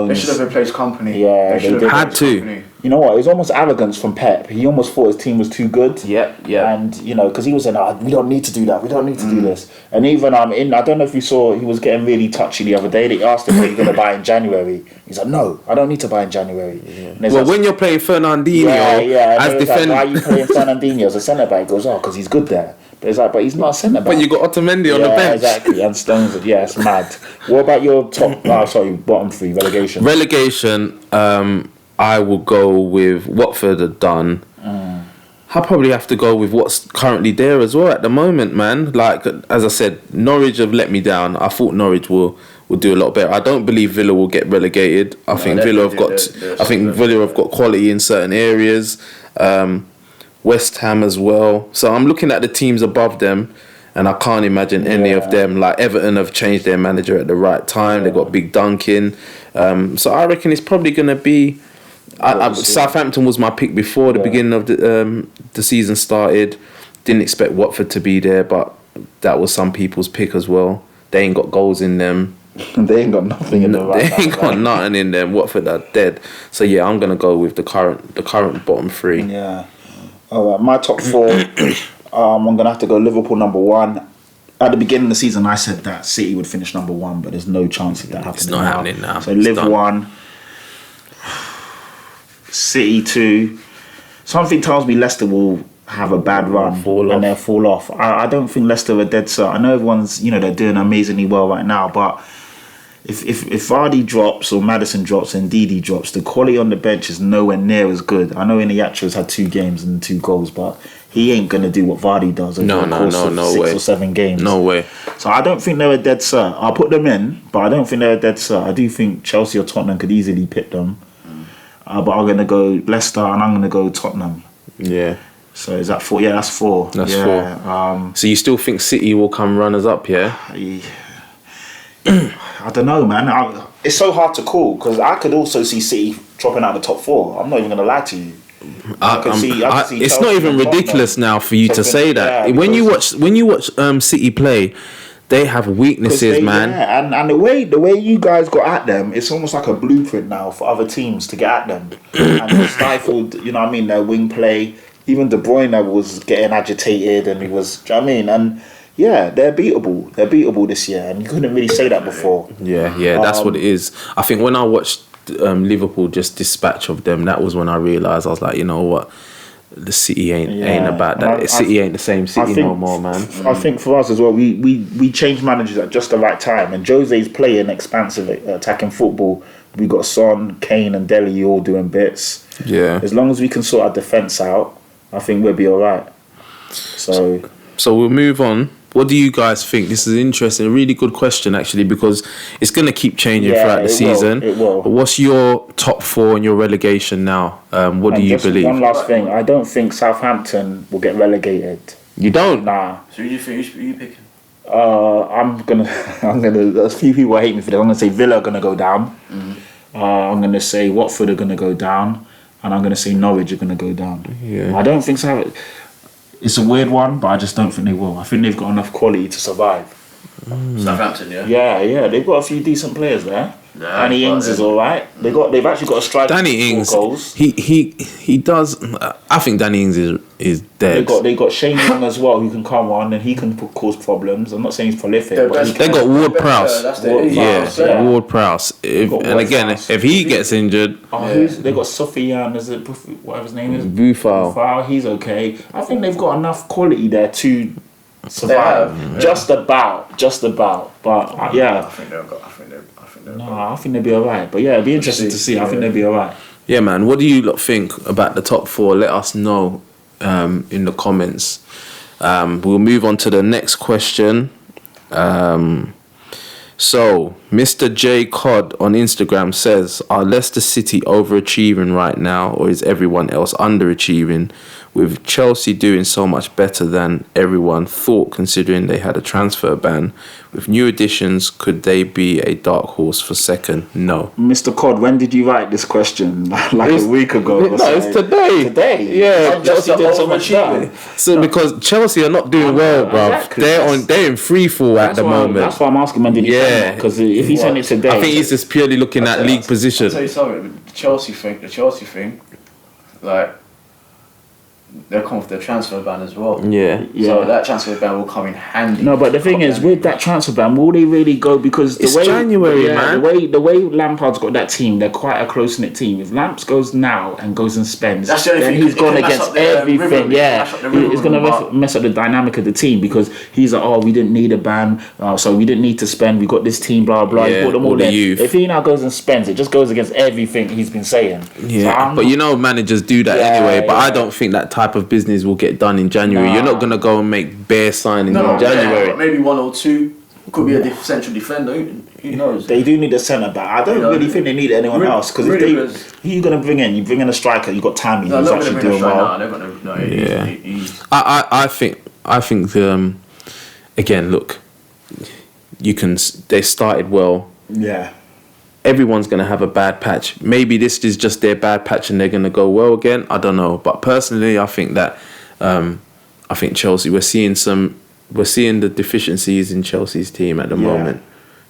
They should have replaced Company.
Yeah, they
had to.
You know what? It was almost arrogance from Pep. He almost thought his team was too good.
Yeah.
And you know, because he was saying, "We don't need to do that. We don't need to do this." And even I don't know if you saw, he was getting really touchy the other day. They asked him, "Are you going to buy in January?" He's like, "No, I don't need to buy in January." Yeah.
Well, when you're playing Fernandinho as defender,
why are you playing Fernandinho as a centre back? He goes, "Oh, because he's good there." But it's like, but he's not a centre back.
But you got Otamendi on the bench.
Exactly, and Stones. Yeah, it's mad. What about your bottom three relegation?
Relegation. I will go with Watford are done. I'll probably have to go with what's currently there as well at the moment, man. Like, as I said, Norwich have let me down. I thought Norwich will do a lot better. I don't believe Villa will get relegated. I think Villa have got quality in certain areas. West Ham as well. So I'm looking at the teams above them, and I can't imagine any of them. Like Everton have changed their manager at the right time. They've got Big Duncan. So I reckon it's probably going to be... Southampton was my pick before the beginning of the season started. Didn't expect Watford to be there, but that was some people's pick as well. They ain't got goals in them.
They ain't got nothing in them.
They ain't got nothing in them. Watford are dead. So yeah, I'm gonna go with the current bottom three.
Yeah. All right, my top four. I'm gonna have to go Liverpool number one. At the beginning of the season, I said that City would finish number one, but there's no chance of that happening.
It's not happening now.
So Liv 1. City 2. Something tells me Leicester will have a bad run and they'll fall off. I don't think Leicester are dead set. I know everyone's, they're doing amazingly well right now, but if Vardy drops or Maddison drops and Didi drops, the quality on the bench is nowhere near as good. I know Iniacho's had 2 games and 2 goals, but he ain't going to do what Vardy does over the course of 6 or 7 games.
No way.
So I don't think they're a dead set. I'll put them in, but I don't think they're a dead set. I do think Chelsea or Tottenham could easily pit them. But I'm going to go Leicester and I'm going to go Tottenham.
Yeah.
So is that 4? Yeah, that's 4.
That's 4. So you still think City will come runners up, yeah?
I don't know, man. It's so hard to call because I could also see City dropping out of the top 4. I'm not even going to lie to you. I could see
it's not even ridiculous now for you to say that. When you watch City play, they have weaknesses, man.
Yeah, and the way you guys got at them, it's almost like a blueprint now for other teams to get at them. And they stifled, their wing play. Even De Bruyne was getting agitated, and he was, do you know what I mean? And yeah, they're beatable. They're beatable this year, and you couldn't really say that before.
Yeah, that's what it is. I think when I watched Liverpool just dispatch of them, that was when I realised, I was like, you know what? The City ain't about that. City ain't the same City no more, man.
I think for us as well, we changed managers at just the right time, and Jose's playing expansive attacking football. We got Son, Kane, and Dele all doing bits.
Yeah.
As long as we can sort our defence out, I think we'll be all right. So
we'll move on. What do you guys think? This is interesting. A really good question, actually, because it's going to keep changing throughout the season.
It will.
But what's your top 4 and your relegation now? What do you believe?
One last thing. I don't think Southampton will get relegated.
You don't?
Nah.
So who do you think? Who are you picking?
I'm gonna. There's a few people hate me for this. I'm gonna say Villa are gonna go down. I'm gonna say Watford are gonna go down, and I'm gonna say Norwich are gonna go down.
Yeah.
I don't think so. It's a weird one, but I just don't think they will. I think they've got enough quality to survive.
Southampton, yeah.
Yeah, they've got a few decent players there. Danny Ings is all right. They've actually got a striker.
Danny Ings,
goals.
He does. I think Danny Ings is dead.
They got Shane Young as well, who can come on and he can cause problems. I'm not saying he's prolific, but
they got Ward Prowse. Ward Prowse. If he gets injured,
they got Sofian. Is it whatever his name is?
Boufal.
He's okay. I think they've got enough quality there to survive. Just about. But yeah. I think they'll be alright. But yeah, it'll be interesting to see. I think they'll be alright.
Yeah, man. What do you lot think about the top 4? Let us know in the comments. We'll move on to the next question. So, Mr. J Cod on Instagram says, are Leicester City overachieving right now, or is everyone else underachieving? with Chelsea doing so much better than everyone thought, considering they had a transfer ban, with new additions, could they be a dark horse for second? No.
Mr. Cod, when did you write this question? Like a week ago?
No, it's today.
Today?
Yeah.
Chelsea did so much better.
So because Chelsea are not doing well, bruv.
Exactly.
They're in free fall at the moment.
That's why I'm asking when did he send it? Because if he sent it today...
I think he's just purely looking at league position.
I'll tell you something, the Chelsea thing, like, they'll come with their transfer ban as well.
Yeah.
So that transfer ban will come in handy.
No, but the thing is, with that transfer ban, will they really go? Because
It's January, man.
The way Lampard's got that team, they're quite a close knit team. If Lamps goes now and goes and spends,
That's the only
then
thing,
he's
it
gone
can mess
against
up the
everything.
rhythm,
It's going to mess up the dynamic of the team, because he's like, oh, we didn't need a ban, so we didn't need to spend. We got this team, blah blah.
Yeah,
He put them
all
all
the
there.
youth.
If he now goes and spends, it just goes against everything he's been saying.
Yeah,
So
but you know managers do that anyway. But I don't think that type of business will get done in January.
Nah.
You're not gonna go and make bare signings in
Yeah,
January.
but maybe one or two. Could be a central defender. Who knows?
They do need a centre back. I don't really think they need anyone else, because
really,
who you going to bring in? You bring in a striker. You got Tammy.
No,
who's
not going to
actually
bring a
doing
striker.
well.
No, they're going to. No,
Yeah.
he's
I think again, look, they started well.
Yeah.
Everyone's gonna have a bad patch. Maybe this is just their bad patch and they're gonna go well again. I don't know, but personally, I think that I think Chelsea. We're seeing the deficiencies in Chelsea's team at the moment.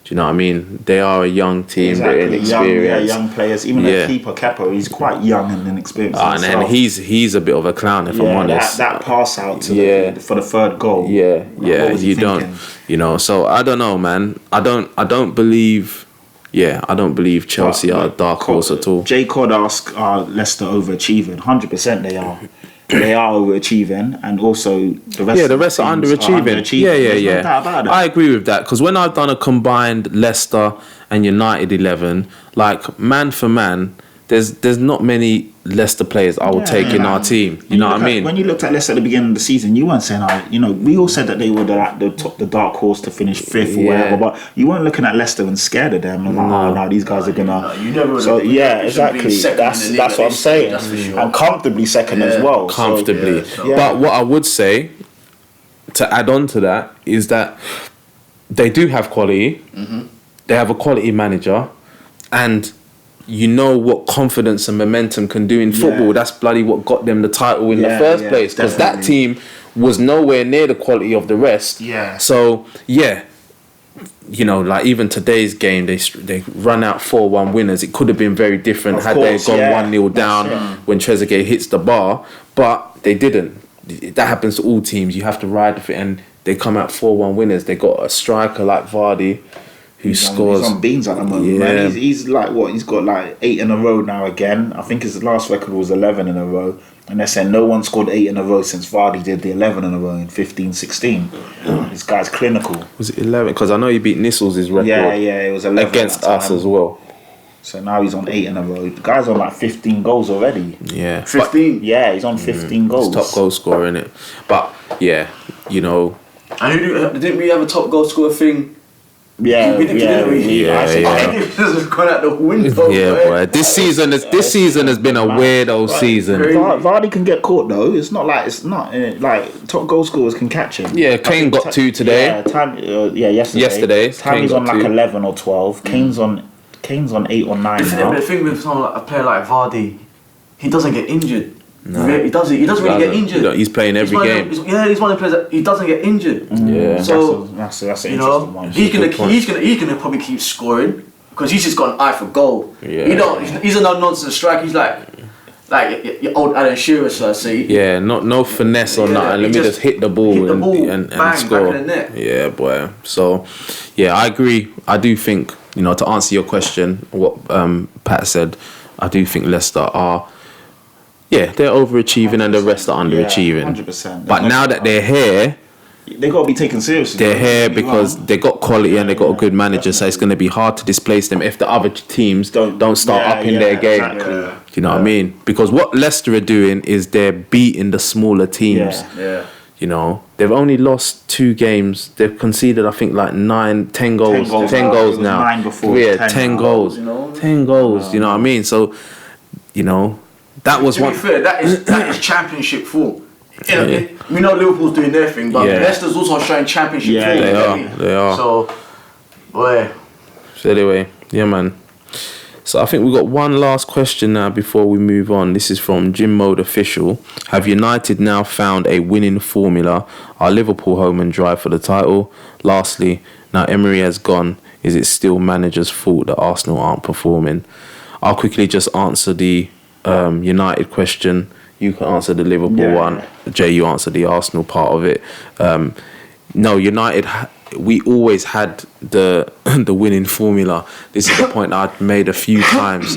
Do you know what I mean? They are a young team. They're inexperienced.
Young players. Even their keeper Kepa, he's quite young and inexperienced.
And he's a bit of a clown, if I'm honest.
That pass out to for the third goal.
Yeah,
What was he
you
thinking?
don't, you know. So I don't know, man. I don't believe. Yeah, I don't believe Chelsea are a dark horse at all.
J. Cod asked, are Leicester overachieving? 100% they are. They are overachieving, and also the rest.
Yeah, the rest are underachieving.
There's no doubt about it.
I agree with that, because when I've done a combined Leicester and United 11, like man for man, there's not many Leicester players I would take in our team. You know what I mean?
When you looked at Leicester at the beginning of the season, you weren't saying, we all said that they were the dark horse to finish fifth or whatever, but you weren't looking at Leicester and scared of them. And no, these guys are gonna.
You never.
So exactly. That's what I'm saying.
That's for sure.
And comfortably second as well.
Comfortably.
So,
But what I would say, to add on to that, is that they do have quality. Mm-hmm. They have a quality manager, and you know what confidence and momentum can do in football. That's bloody what got them the title in the first place, because that team was nowhere near the quality of the rest.
Yeah.
So you know, like even today's game, they run out 4-1 winners. It could have been very different had they gone 1-0 down when Trezeguet hits the bar, but they didn't. That happens to all teams. You have to ride with it, and they come out 4-1 winners. They got a striker like Vardy, who scores.
He's on beans at the moment,
Yeah.
man. He's like what? He's got like 8 in a row now again. I think his last record was 11 in a row. And they're saying no one scored 8 in a row since Vardy did the 11 in a row in 15-16. This guy's clinical.
Was it 11? Because I know he beat Nissel's record.
Yeah, it was 11
against
that
us
time.
as well.
So now he's on 8 in a row. The guy's on like 15 goals already.
Yeah.
15.
Yeah, he's on 15 goals.
Top goal scorer, innit? But yeah, you know.
And didn't we have a top goal scorer thing?
Yeah,
We didn't. It's gone out the window.
Yeah,
man.
boy. This season has been a weirdo season.
Vardy can get caught though. It's not like top goal scorers can catch him.
Yeah, Kane got 2 today.
Yesterday.
Kane
Tammy's
got
on like
2.
11 or 12. Kane's on 8 or 9 now.
The thing with a player like Vardy, he doesn't get injured. No. He doesn't really get injured.
He's playing every game.
He's one of the players that he doesn't get injured.
Yeah.
So
that's an interesting one.
He's gonna probably keep scoring because he's just got an eye for goal.
Yeah.
He's a no-nonsense striker. He's like your old Alan Shearer, so I say.
Yeah, no finesse or nothing. Let me just hit the ball and
bang,
score.
back in the net.
Yeah, boy. So, yeah, I agree. I do think, to answer your question, what Pat said, I do think Leicester are. Yeah, they're overachieving and the rest are underachieving.
100%.
But now that they're here,
they got to be taken seriously.
they're here because they got quality and they got a good manager. So it's going to be hard to displace them if the other teams don't start up in their game.
Exactly.
Do you know what I mean? Because what Leicester are doing is they're beating the smaller teams.
Yeah.
They've only lost 2 games. They've conceded, I think, like 10 goals. 10 goals now.
9 before.
Yeah, 10 goals. 10 goals. You know what I mean? So, that was
to
one.
be fair, that is championship form. You know, we know Liverpool's doing their thing, but Leicester's also showing championship form.
They are.
So, boy.
So anyway, yeah, man. So I think we've got one last question now before we move on. This is from Jim Mode Official. Have United now found a winning formula? Are Liverpool home and dry for the title? Lastly, now Emery has gone. Is it still manager's fault that Arsenal aren't performing? I'll quickly just answer the United question. You can answer the Liverpool one. Jay, you answer the Arsenal part of it. No, United... we always had the winning formula. This is the point I've made a few times.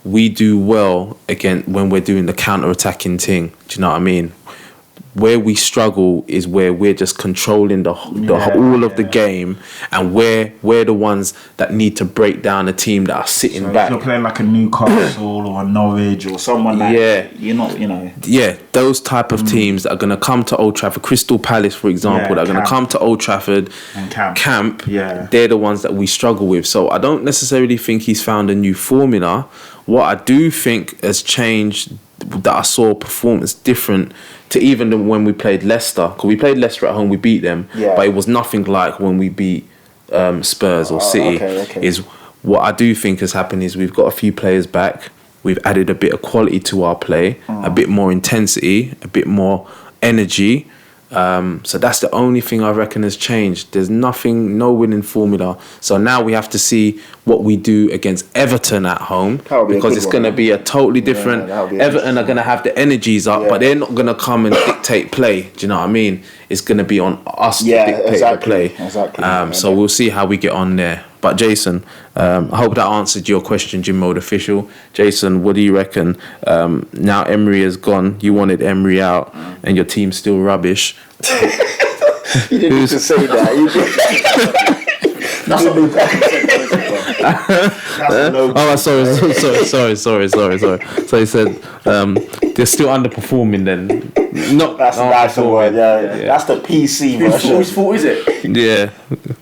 We do well again when we're doing the counter-attacking thing. Do you know what I mean? Where we struggle is where we're just controlling all of the game, and we're the ones that need to break down a team that are sitting back.
If you're playing like a Newcastle or a Norwich or someone like you're not,
those type of teams that are going to come to Old Trafford, Crystal Palace, for example, that are going to come to Old Trafford
and
camp. They're the ones that we struggle with. So I don't necessarily think he's found a new formula. What I do think has changed, that I saw performance different to even when we played Leicester. Because we played Leicester at home, we beat them, but it was nothing like when we beat Spurs or City. Is what I do think has happened is we've got a few players back. We've added a bit of quality to our play, a bit more intensity, a bit more energy. So that's the only thing I reckon has changed. There's no winning formula. So now we have to see what we do against Everton at home, because it's going to be a totally different. Everton are going to have the energies up, but they're not going to come and dictate play. Do you know what I mean? It's going to be on us to dictate the play.
Exactly.
So we'll see how we get on there. But Jason, I hope that answered your question, Jim Mode Official. Jason, what do you reckon? Now Emery has gone, you wanted Emery out, and your team's still rubbish.
You didn't need to say that.
That's what we
sorry. So he said they're still underperforming then.
That's the word. That's the PC version.
Whose fault is it?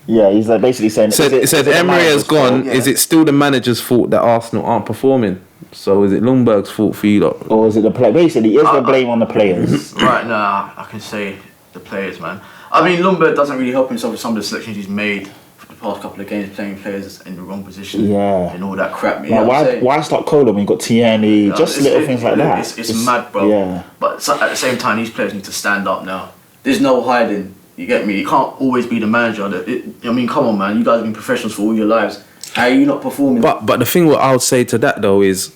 Yeah, he's like basically saying.
It said Emery has gone. Is it still the manager's fault that Arsenal aren't performing? So is it Lundberg's fault for you lot?
Or is it the play? Basically, is the blame on the players?
Right now, I can say the players, man. I mean, Lundberg doesn't really help himself with some of the selections he's made for the past couple of games, playing players in the wrong position, and all that crap. You know
why start Cola when you got Tierney? Just little things like that.
It's mad, bro.
Yeah.
But at the same time, these players need to stand up now. There's no hiding. You get me? You can't always be the manager. I mean, come on, man. You guys have been professionals for all your lives. How are you not performing?
But the thing what I would say to that though is,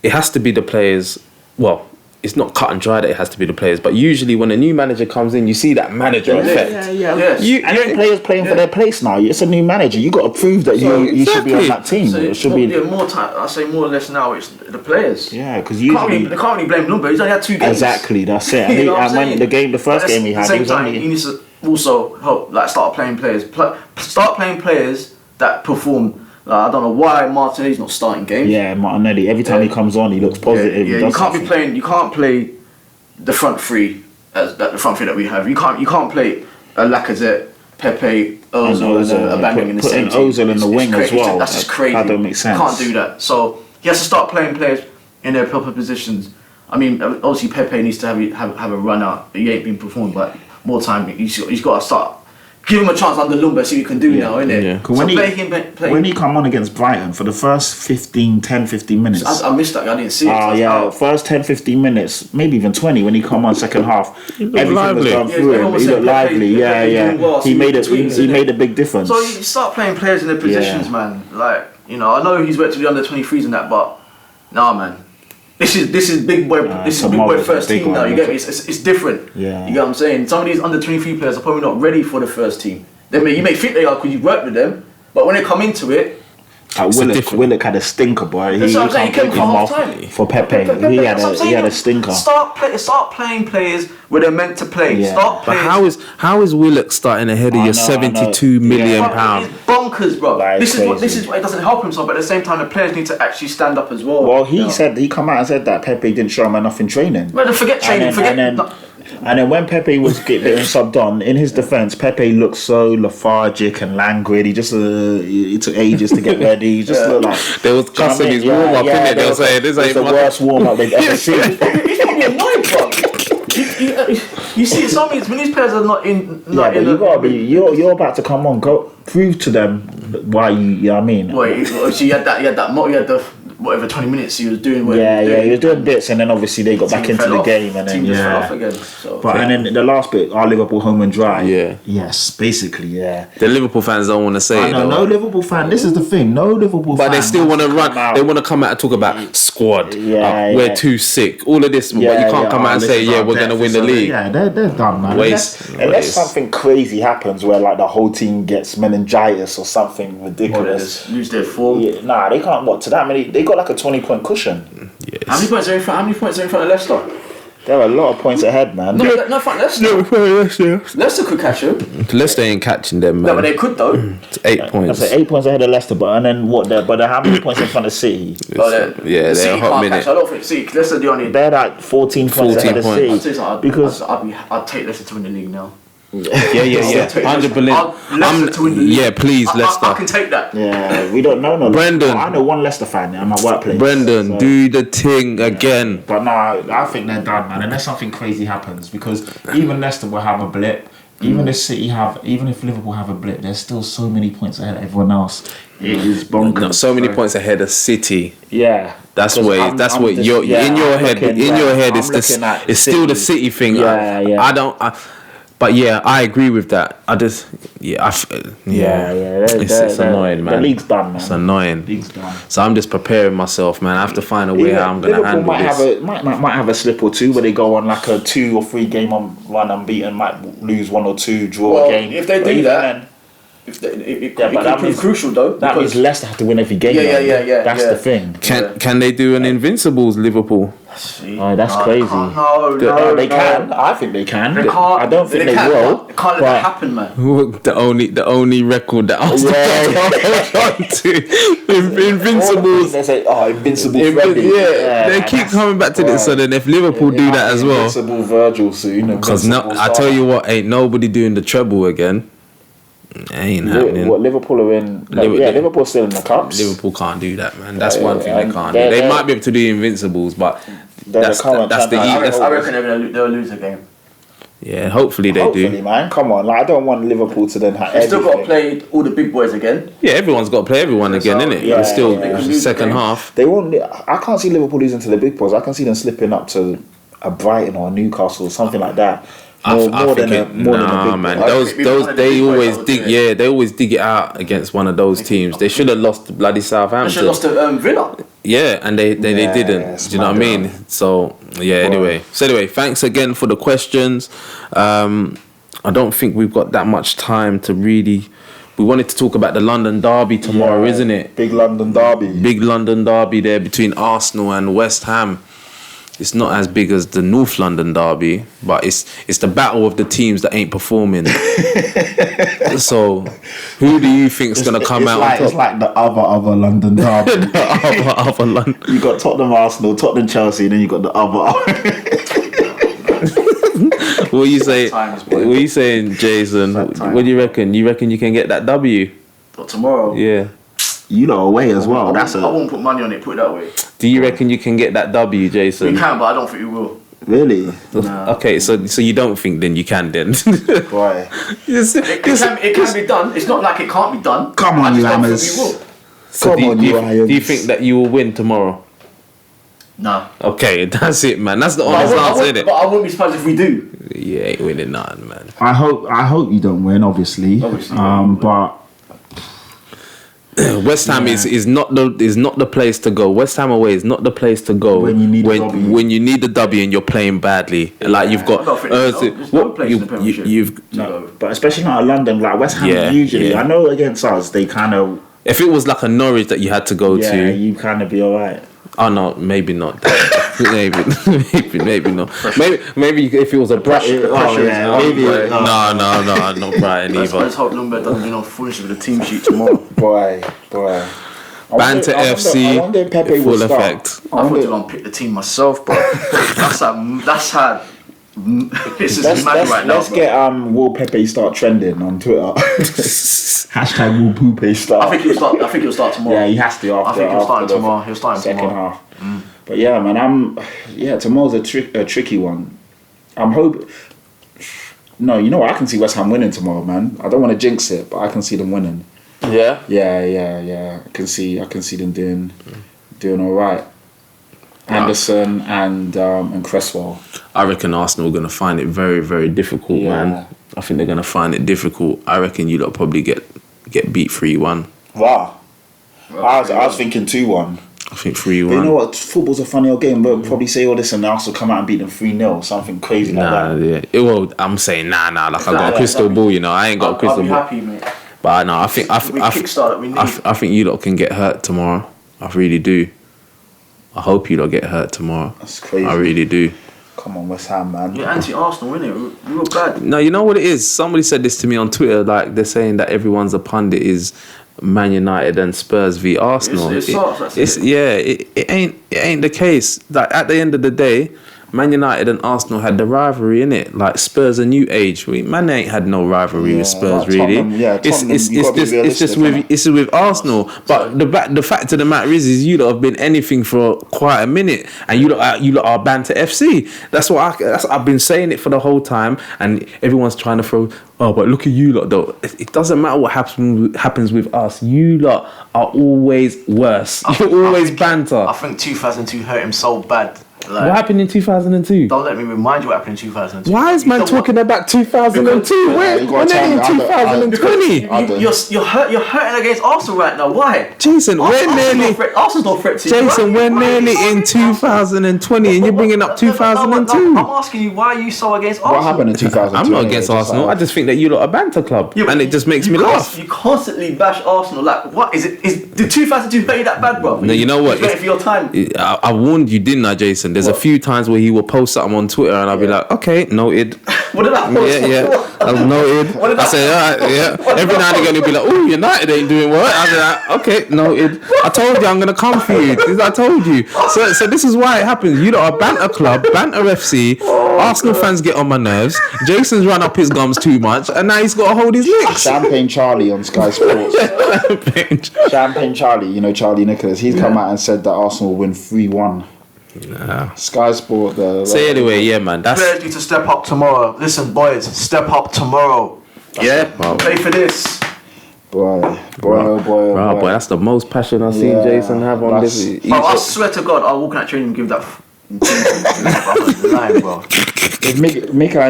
it has to be the players. Well, it's not cut and dry that it has to be the players, but usually when a new manager comes in, you see that manager effect.
And players playing for their place now. It's a new manager. You got to prove that you should be on that team.
So
it should be
more time. I say more or less now. It's the players.
Yeah, because
they can't really blame Lundberg. He's only had 2 games.
Exactly, that's it. And when the first game he had, he was only.
He needs to also help, start playing players. Start playing players that perform. I don't know why Martinelli's not starting games.
Yeah, Martinelli. Every time he comes on, he looks positive.
Yeah, you can't play the front three the front three that we have. You can't play Lacazette, Pepe, Ozil, and Aubameyang in the same team.
Ozil in the wing as well.
That's just crazy.
That don't make sense.
You can't do that. So he has to start playing players in their proper positions. I mean, obviously Pepe needs to have a run out. He ain't been performing, but more time. He's got to start. Give him a chance under Lumber, see what he can do now, innit? Yeah.
So when he come on against Brighton for the first 10, 15 minutes.
I missed that, I didn't see it.
First 10, 15 minutes, maybe even 20 when he come on second half. Everything
lively.
was done through him. He looked lively, well, he made a big difference.
So you start playing players in their positions, man. Like, I know he's worked with the under 23s and that, but nah, man. This is big boy. This is big boy first team now. You get me? It's different.
Yeah.
You get what I'm saying? Some of these under 23 players are probably not ready for the first team. You may think they are because you've worked with them, but when they come into it,
Willock had a stinker, boy.
He came for half time
for Pepe. He had a stinker.
Start playing players where they're meant to play.
Yeah.
But
how is Willock starting ahead of your £72 million?
It's bonkers, bro. This is why he doesn't help himself. But at the same time, the players need to actually stand up as well.
Well, he come out and said that Pepe didn't show him enough in training.
Well, forget training.
And then when Pepe was getting subbed on, in his defence, Pepe looked so lethargic and languid. He just it took ages to get ready. He just looked like
They was cussing his warm up, innit? They were saying this ain't
the worst warm up they've ever seen.
He's probably annoyed, bro. You see, some of these players are not in.
But you gotta be. You're about to come on. Go prove to them why you know what I mean.
Wait, so you had the whatever 20 minutes he was doing.
He was doing bits, and then obviously they got back into the game, and then
team just fell off again. So.
But and then the last bit, our Liverpool home and dry.
Yeah.
Yes, basically, yeah.
The Liverpool fans don't want to say
I
it.
know,
Though.
no Liverpool fan. This is the thing. No Liverpool fan.
But they still want to run.
out.
They want to come out and talk about squad.
Yeah,
We're
yeah.
too sick. All of this, but you can't come out and say, "Yeah, we're going to win the league."
Yeah, they're done, man.
Waste.
Unless something crazy happens where like the whole team gets meningitis or something ridiculous.
Lose their form.
Yeah, nah, they can't. What to that many? They got like a 20-point cushion.
Yes.
How many points are in front of Leicester?
They're a lot of points ahead, man.
No, front Leicester. Leicester could catch them.
Leicester ain't catching them, man.
No, but they could though.
It's 8 points.
That's 8 points ahead of Leicester, but and then what? But they're how many points in front of City?
They're
City
a hot
can't
minute.
catch. I don't think City. Leicester the only.
They're like 14 points
14
ahead of
points.
City.
Because I'd take Leicester to win the league now.
Yeah.
Leicester
100%.
to win the league.
Yeah, please, Leicester.
I can take that.
Yeah, we don't know. No,
Brendan.
I know one Leicester fan at my workplace.
Brendan,
so.
do the thing again.
But nah, I think they're done, man. Unless something crazy happens, because even Leicester will have a blip. Even if Liverpool have a blip, there's still so many points ahead of everyone else. It is bonkers.
No, so many points ahead of City.
Yeah,
That's what you're in your head. In your head, it's still the City thing.
Yeah.
But yeah, I agree with that. It's annoying, man.
The league's done, man.
It's annoying.
The league's done.
So I'm just preparing myself, man. I have to find a way how I'm gonna handle this.
Might have a slip or two where they go on like a 2 or 3 game run unbeaten, might lose 1 or 2, draw a game.
If they do that. It could prove crucial though.
That means Leicester have to win every game.
Yeah.
That's the thing.
Can they do an Invincibles Liverpool?
Oh, that's crazy.
No,
they can. I think they can.
They can't.
I don't think they will.
They can't let that happen, man.
The only record that Arsenal hold on to Invincibles.
They say, Invincible Freddy.
They keep coming back to this. So then, if Liverpool do that as well,
Invincible Virgil soon.
because I tell you what, ain't nobody doing the treble again. Ain't happening.
What Liverpool are in? Liverpool's still in the cups.
Liverpool can't do that, man. That's one thing they can't do. They might be able to do Invincibles, but that's the
I reckon they'll lose a game.
Yeah, hopefully they
Hopefully, man. Come on, like I don't want Liverpool to then have.
They've still got to play all the big boys again.
Yeah, everyone's got to play everyone again, innit?
Yeah,
It's still
yeah.
second half.
They won't. I can't see Liverpool losing to the big boys. I can see them slipping up to a Brighton or a Newcastle or something like that. More than a big
man.
boys.
Those they always dig. Yeah, they always dig it out against one of those teams. They should have lost to bloody
They should have
Southampton.
lost to Villa.
Yeah, and they didn't. Do you know what I mean? So yeah. Anyway, thanks again for the questions. I don't think we've got that much time to really. We wanted to talk about the London derby tomorrow, isn't it?
Big London derby.
Big London derby there between Arsenal and West Ham. It's not as big as the North London derby, but it's the battle of the teams that ain't performing. So, who do you think's gonna come out on top?
It's like the other London derby.
the other London.
You got Tottenham, Arsenal, Tottenham, Chelsea, and then you got the other.
What you say? What you saying, Jason? What do you reckon? You reckon you can get that W?
But tomorrow.
Yeah.
You lot away as well.
I won't put money on it. Put it that way.
Do you reckon you can get that W, Jason?
We can, but I don't think we will.
Really?
Nah.
Okay, so you don't think then you can then?
Boy.
It can be done. It's not like it can't be done.
Come on,
I
you
just don't think
hammers.
we will.
So
Come on,
do
you Irons.
you think that you will win tomorrow?
No.
Okay, that's it, man. That's the honest answer, isn't it?
But I wouldn't be surprised if we do.
You ain't winning nothing, man.
I hope you don't win, obviously. But
West Ham is not the place to go. West Ham away is not the place to go
when you need a W.
When you need the W and you're playing badly. Like you've got
there's no place in the Premiership.
but especially not in London, like West Ham usually. I know against us they kind of.
If it was like a Norwich that you had to go to,
you kind of be alright.
Oh no, maybe not. maybe not. Maybe if it was a brush.
Maybe.
No, not Brighton either.
Let's hope Lundberg doesn't do no foolish with the team sheet tomorrow.
Boy.
Banter FC,
I wonder if Pepe
full
will start.
effect.
I thought to go and pick the team myself, but that's had This is mad right now.
Let's get Wallpepe start trending on Twitter. Hashtag Wallpepe start.
I think he'll start tomorrow.
Yeah, he has to.
I think he'll start tomorrow. He'll start
second
tomorrow.
half. But yeah, man, tomorrow's a tricky one. I'm hoping. No, you know what? I can see West Ham winning tomorrow, man. I don't want to jinx it, but I can see them winning.
Yeah.
Yeah. I can see them doing all right. Anderson and Cresswell.
I reckon Arsenal are going to find it very, very difficult, man. I think they're going to find it difficult. I reckon you lot probably get beat 3-1.
Wow. I was thinking 2-1.
I think 3-1.
But you know what? Football's a funny old game. But probably say all this and Arsenal come out and beat them 3-0, something crazy like that.
Yeah. Well, I'm saying nah. Like I got a crystal ball, you know. I ain't got a crystal ball.
I'll be happy, mate.
But no, I think
we kickstart that we need.
I think you lot can get hurt tomorrow. I really do. I hope you lot get hurt tomorrow.
That's crazy.
I really do.
Come on, West Ham, man.
You're anti-Arsenal, innit? We were bad.
No, you know what it is? Somebody said this to me on Twitter. Like they're saying that everyone's a pundit is Man United and Spurs v Arsenal.
It
ain't the case. Like at the end of the day, Man United and Arsenal had the rivalry in it. Like Spurs a new age. Man ain't had no rivalry with Spurs really. It's with Arsenal. But the fact of the matter is you lot have been anything for quite a minute, and you lot are Banter FC. That's what I've been saying it for the whole time, and everyone's trying to throw. Oh, but look at you lot though. It doesn't matter what happens with us. You lot are always worse. You're always banter.
I think 2002 hurt him so bad. Like,
what happened in 2002?
Don't let me remind you what happened in 2002.
Why is man talking about 2002? We're in 2020.
You're hurting against Arsenal right now. Why?
Jason,
Arsenal's not threat to you.
Jason, we're nearly in 2020 and you're bringing up 2002.
I'm asking you, why are you so against Arsenal?
What happened in 2002?
I'm not against Arsenal. I just think that you lot are a banter club, and it just makes me laugh.
You constantly bash Arsenal. Like, what is it? Is the 2002 hurt you that bad, bro?
No, you know what?
It's for your time.
I warned you, didn't I, Jason? There's a few times where he will post something on Twitter and I'll be like, okay, noted.
What did I post?
Yeah. I've noted. I say, all right, yeah. Every now and again he'll be like, oh, United ain't doing well. I'll be like, okay, noted. I told you I'm gonna come for you. I told you. So this is why it happens. You lot are banter club, banter FC. Arsenal fans get on my nerves. Jason's run up his gums too much, and now he's got to hold his licks.
Champagne Charlie on Sky Sports. Champagne Charlie, you know Charlie Nicholas. He's come out and said that Arsenal will win 3-1.
Nah.
Sky Sport.
Say anyway, yeah, man.
Players need to step up tomorrow. Listen, boys, step up tomorrow. Play for this.
Boy.
That's the most passion I've seen Jason have on this.
Bro, I swear to God, I'll walk in that training and give that. I'm lying, bro.
If Mikel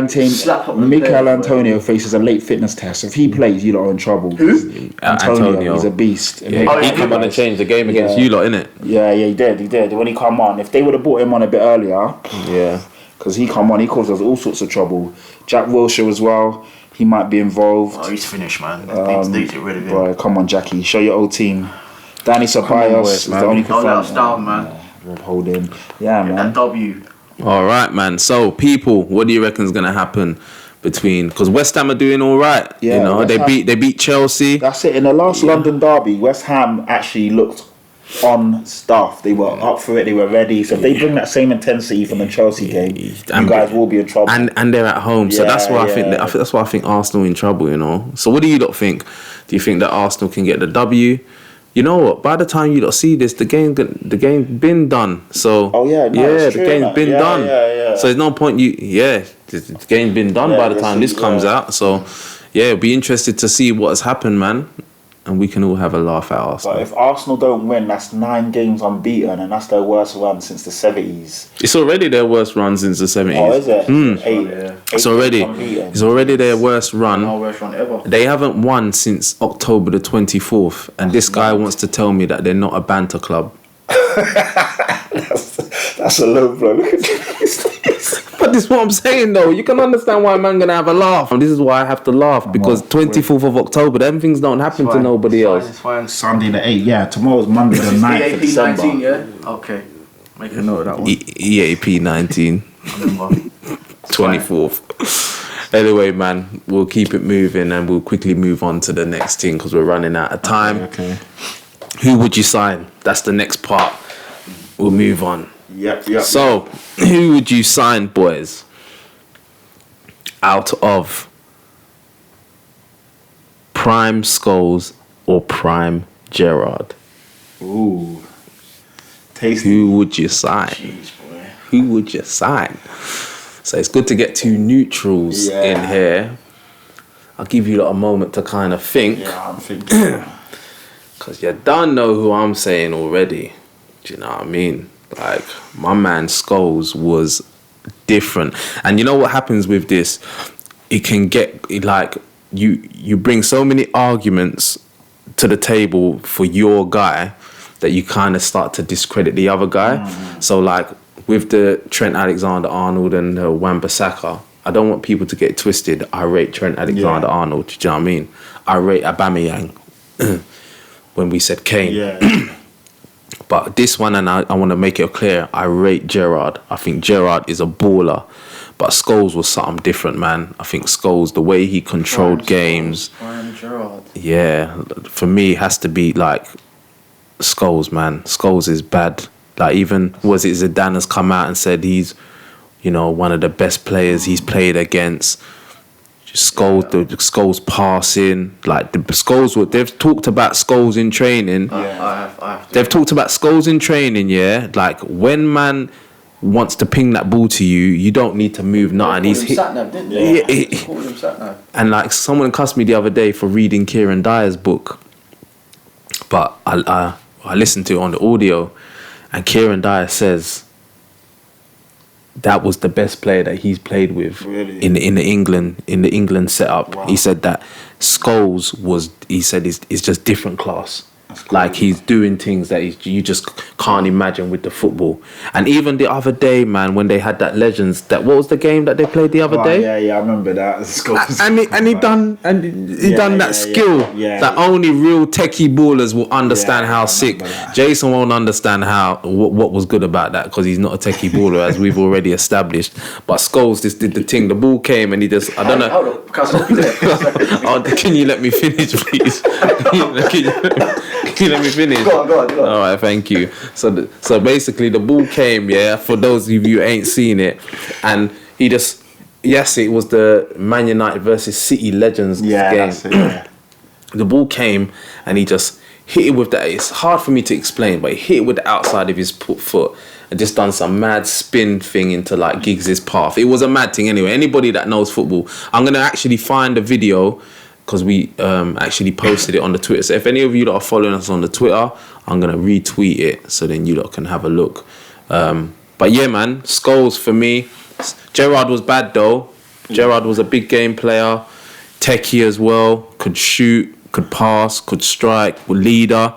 Antonio faces a late fitness test, if he plays, you lot are in trouble.
Who?
Antonio. He's a beast.
He came on and changed the game against you lot, innit?
Yeah, he did. When he come on, if they would have brought him on a bit earlier, because he come on, he caused us all sorts of trouble. Jack Wilshere as well, he might be involved.
Oh, he's finished, man. They get rid of him.
Right, come on, Jackie, show your old team. Danny Ceballos is the only confirmed.
Down, man.
Hold him. Yeah, man.
That W.
All right, man. So, people, what do you reckon is going to happen between? Because West Ham are doing all right.
Yeah,
you know, they beat Chelsea.
That's it. In the last London derby, West Ham actually looked on stuff. They were up for it. They were ready. So if they bring that same intensity from the Chelsea game, you guys will be in trouble.
And they're at home. So that's why I think. That's why I think Arsenal in trouble. You know. So what do you lot think? Do you think that Arsenal can get the W? You know what? By the time you lot see this, the game's been done. So the game's been done. So there's no point the game's been done by the time this comes out. So be interested to see what has happened, man. And we can all have a laugh at Arsenal.
But if Arsenal don't win, that's 9 games unbeaten, and that's their worst run since the 70s.
It's already their worst run since the 70s.
Oh, is it? 8
It's already their worst run.
No worst run ever.
They haven't won since October the 24th, and this guy wants to tell me that they're not a banter club.
That's a low blow. Look at this.
But this is what I'm saying though. You can understand why a man gonna have a laugh. And this is why I have to laugh, because 24th of October, them things don't happen to nobody else.
It's fine.
Sunday the 8th, yeah. Tomorrow's Monday the 9th of
EAP
December.
19, yeah? Okay. Make a note of that one.
EAP 19. 24th. Anyway, man, we'll keep it moving and we'll quickly move on to the next thing because we're running out of time.
Okay.
Who would you sign? That's the next part. We'll move on.
Yep.
So, who would you sign, boys? out of prime Scholes or prime Gerrard,
Ooh. Tasty.
who would you sign?
Jeez, boy.
Who would you sign? So it's good to get two neutrals in here. I'll give you a moment to kind of think.
Yeah, I'm thinking.
Because you don't know who I'm saying already. Do you know what I mean? Like, my man Scholes was different. And you know what happens with this? It can get, like, you bring so many arguments to the table for your guy that you kind of start to discredit the other guy. So, like, with the Trent Alexander-Arnold and Wan-Bissaka, I don't want people to get twisted. I rate Trent Alexander-Arnold. Do you know what I mean? I rate Aubameyang when we said Kane.
Yeah.
But this one, and I want to make it clear, I rate Gerrard. I think Gerrard is a baller. But Scholes was something different, man. I think Scholes, the way he controlled games.
Prime Gerrard.
Yeah, for me, it has to be like Scholes, man. Scholes is bad. Like, even, was it Zidane has come out and said he's, you know, one of the best players he's played against. Scholes, the Scholes passing, like the Scholes. They've talked about Scholes in training.
I have to.
They've talked about Scholes in training, yeah. Like, when man wants to ping that ball to you, you don't need to move nothing. He's hit.
Sat-nav, didn't they?
Yeah,
They called him sat-nav.
And like, someone cussed me the other day for reading Kieran Dyer's book, but I listened to it on the audio, and Kieran Dyer says that was the best player that he's played with in the England setup.
Wow.
He said that Scholes was. He said is just different class. Like, he's doing things that you just can't imagine with the football. And even the other day, man, when they had that Legends, what was the game that they played the other day?
Yeah, I remember that.
He done that skill that only real techie ballers will understand how sick.
That.
Jason won't understand what was good about that, because he's not a techie baller, as we've already established. But Scholes just did the thing. The ball came and he just, I don't know.
Hold on, can I stop you there?
Oh, can you let me finish, please? Can you let me finish?
Go on.
All right, thank you. So basically, the ball came, for those of you who ain't seen it, and he just, it was the Man United versus City Legends game.
That's it, yeah.
The ball came, and he just hit it with that. It's hard for me to explain, but he hit it with the outside of his foot and just done some mad spin thing into like Giggs' path. It was a mad thing anyway. Anybody that knows football, I'm going to actually find a video, because we actually posted it on the Twitter. So if any of you that are following us on the Twitter, I'm going to retweet it so then you lot can have a look. But yeah, man, Scholes for me. Gerrard was bad though. Gerrard was a big game player, techie as well, could shoot, could pass, could strike, leader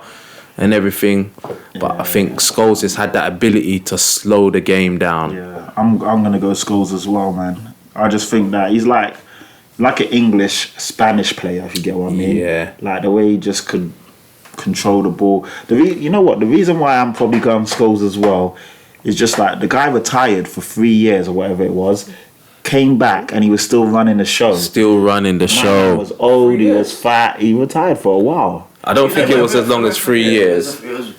and everything. But I think Scholes just had that ability to slow the game down.
Yeah, I'm gonna go Scholes as well, man. I just think that he's like an English Spanish player, if you get what I mean.
Yeah.
Like the way he just could control the ball. You know what? The reason why I'm probably going Scholes as well is just like the guy retired for 3 years or whatever it was, came back and he was still running the show.
Show.
He was old, he was fat, he retired for a while.
I don't think it was as long as 3 years.
It was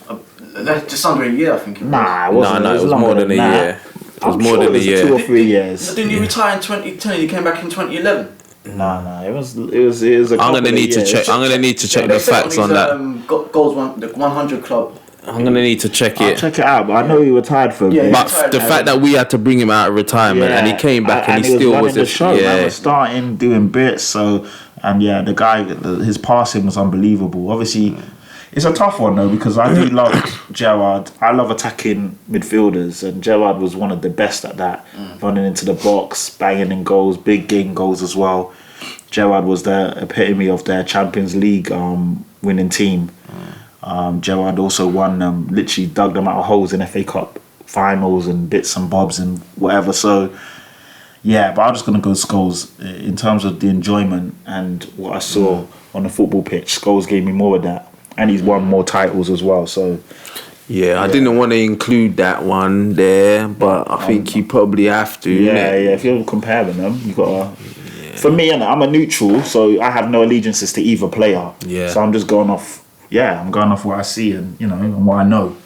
just under a year, I think it was.
Nah, it wasn't.
No, it was more than a year. It was more than a year.
2 or 3 years.
Didn't you retire in 2010? You came back in 2011.
No, it was a
I'm gonna need to check. I'm gonna need to check the facts on that.
Goals, the 100 club.
I'm gonna need to check
I'll
it.
check it out, but I know he retired for a bit.
But the fact that we had to bring him out of retirement and he came back and he still was
the show.
yeah.
Man was starting doing bits. So the guy, his passing was unbelievable. Obviously, it's a tough one though, because I do love Gerrard. I love attacking midfielders, and Gerrard was one of the best at that. Running into the box, banging in goals, big game goals as well. Gerrard was the epitome of their Champions League winning team. Gerrard also won, literally dug them out of holes in FA Cup finals and bits and bobs and whatever. So, yeah, but I'm just going to go Scholes. In terms of the enjoyment and what I saw on the football pitch, Scholes gave me more of that. And he's won more titles as well. So,
yeah, I didn't want to include that one there, but I think you probably have to.
Yeah, if you're comparing them, you got to... For me, I'm a neutral, so I have no allegiances to either player.
Yeah.
So I'm just going off... Yeah, I'm going off what I see and, and what I know.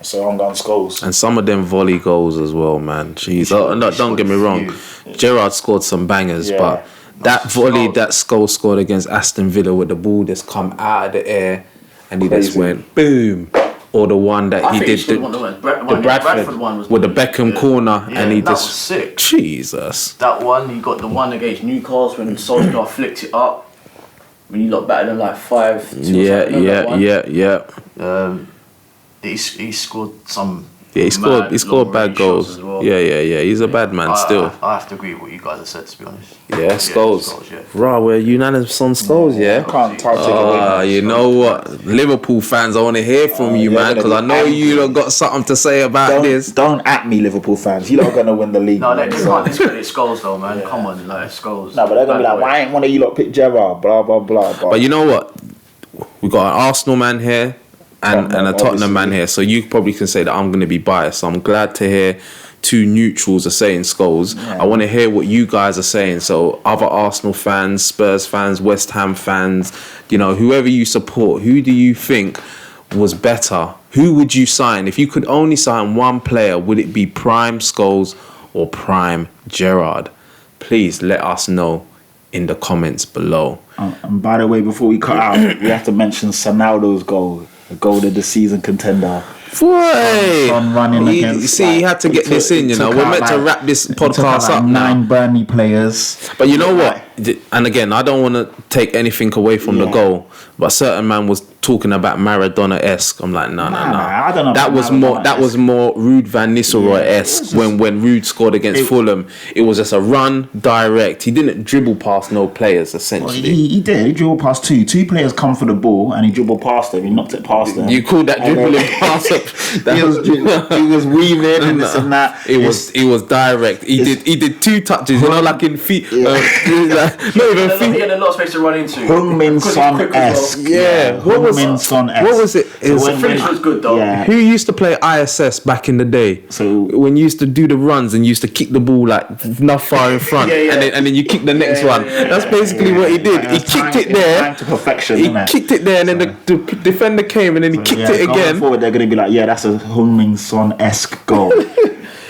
So I'm going Scholes.
And some of them volley goals as well, man. Jeez, don't get me wrong. Gerrard scored some bangers, but that volley that Scholes scored against Aston Villa with the ball just come out of the air and he just went boom. Or the one that he did, the Bradford one was with the Beckham corner, and he
that
just
was sick.
Jesus.
That one, he got the one against Newcastle when Solskjaer flicked it up. When you lot batted them like 5-2.
Yeah.
He scored some.
Yeah, he scored bad goals. Well. Yeah. He's a bad man still.
I have to agree with what you guys have said, to be honest.
Yeah, Scholes. Raw, we're unanimous on Scholes, yeah?
Can't take away.
You know what? Liverpool fans, I want to hear from you, man, because I know you lot got something to say about this.
Don't at me, Liverpool fans. You lot are going to win the league.
No, they can't discredit Scholes, though, man. Yeah. Come on, like, Scholes.
No, but they're going to be like, why ain't one of you lot pick Gerrard? Blah, blah, blah.
But you know what? We got an Arsenal man here. And a Tottenham man here, so you probably can say that I'm going to be biased. So I'm glad to hear two neutrals are saying Scholes. Yeah. I want to hear what you guys are saying. So other Arsenal fans, Spurs fans, West Ham fans, you know, whoever you support, who do you think was better? Who would you sign? If you could only sign one player, would it be Prime Scholes or Prime Gerrard? Please let us know in the comments below.
And by the way, before we cut out, we have to mention Sonaldo's goal. The goal of the season contender.
Boy,
running against.
You see, he had to get this in. You know, we're meant to wrap this podcast up now.
9 Burnley players.
But you know what? And again, I don't want to take anything away from the goal. But a certain man was talking about Maradona-esque. I'm like, no.
I don't know.
That was more Ruud van Nistelrooy-esque when Ruud scored against Fulham. It was just a run direct. He didn't dribble past no players essentially.
Well, he did. He dribbled past two. Two players come for the ball and he dribbled past them. He knocked it past them.
You called that dribbling past them?
He was weaving and this and that.
It was direct. He did 2 touches. You know, like in feet. Not even feet.
He had a lot of space to run into.
Heung-min Son-esque.
Yeah. What was it?
The finish was good though.
Yeah. Who used to play ISS back in the day? So when you used to do the runs and you used to kick the ball like not far in front, and then you kick the next one. That's basically what he did. He kicked it there
to perfection.
He kicked it there, and then the defender came, and then he kicked it again.
Forward, they're going to be like, that's a Heung-min Son-esque goal.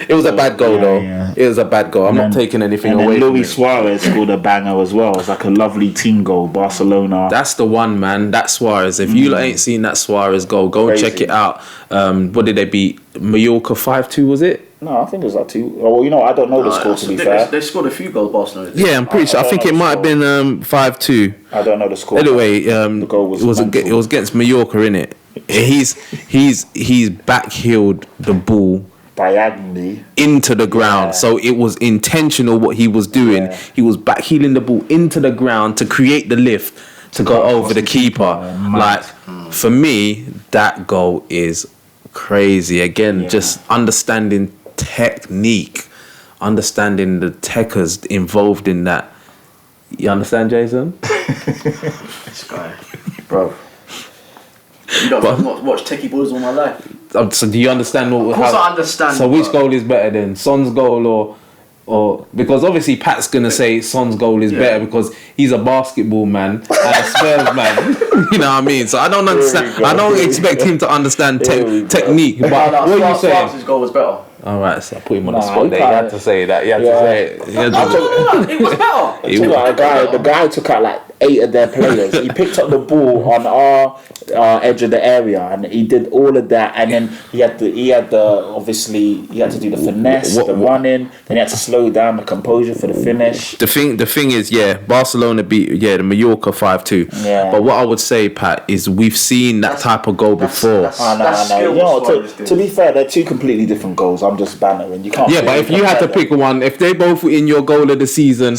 It was a bad goal, though. Yeah. It was a bad goal. I'm not taking anything away from it.
Luis Suarez scored a banger as well. It's like a lovely team goal. Barcelona.
That's the one, man. That Suarez. If you ain't seen that Suarez goal, go and check it out. What did they beat? Mallorca 5-2, was it?
No, I think it was like 2. Well, I don't know the score, to be fair.
They scored a few goals, Barcelona.
Yeah, I'm pretty sure. I think it might have been 5-2.
I don't know the score.
Anyway,
the goal was
it was against Mallorca, innit? He's back-heeled the ball
diagonally
into the ground, so it was intentional what he was doing. He was back heeling the ball into the ground to create the lift to go over the keeper. Like for me, that goal is crazy. Again, just understanding technique, understanding the techers involved in that. You understand, Jason?
This guy, bro. You don't watch techie boys all my life.
So do you understand what?
Of course I understand.
So which goal is better then, Son's goal or because obviously Pat's gonna say Son's goal is better because he's a basketball man and a Spurs man. You know what I mean? So I don't understand. I don't expect him to understand technique. But what are you saying?
His goal was better.
All right, so I put him on the spot there. You had to say that. You had to say it.
It was better.
The guy took out like 8 of their players. He picked up the ball on our edge of the area, and he did all of that. And then he had to do the finesse, the running. Then he had to slow down the composure for the finish.
The thing is, Barcelona beat the Mallorca 5-2. Yeah. But what I would say, Pat, is we've seen that type of goal before.
To be fair, they're 2 completely different goals. I'm just bantering. You can't.
Yeah, but if you had to pick one, if they both were in your goal of the season,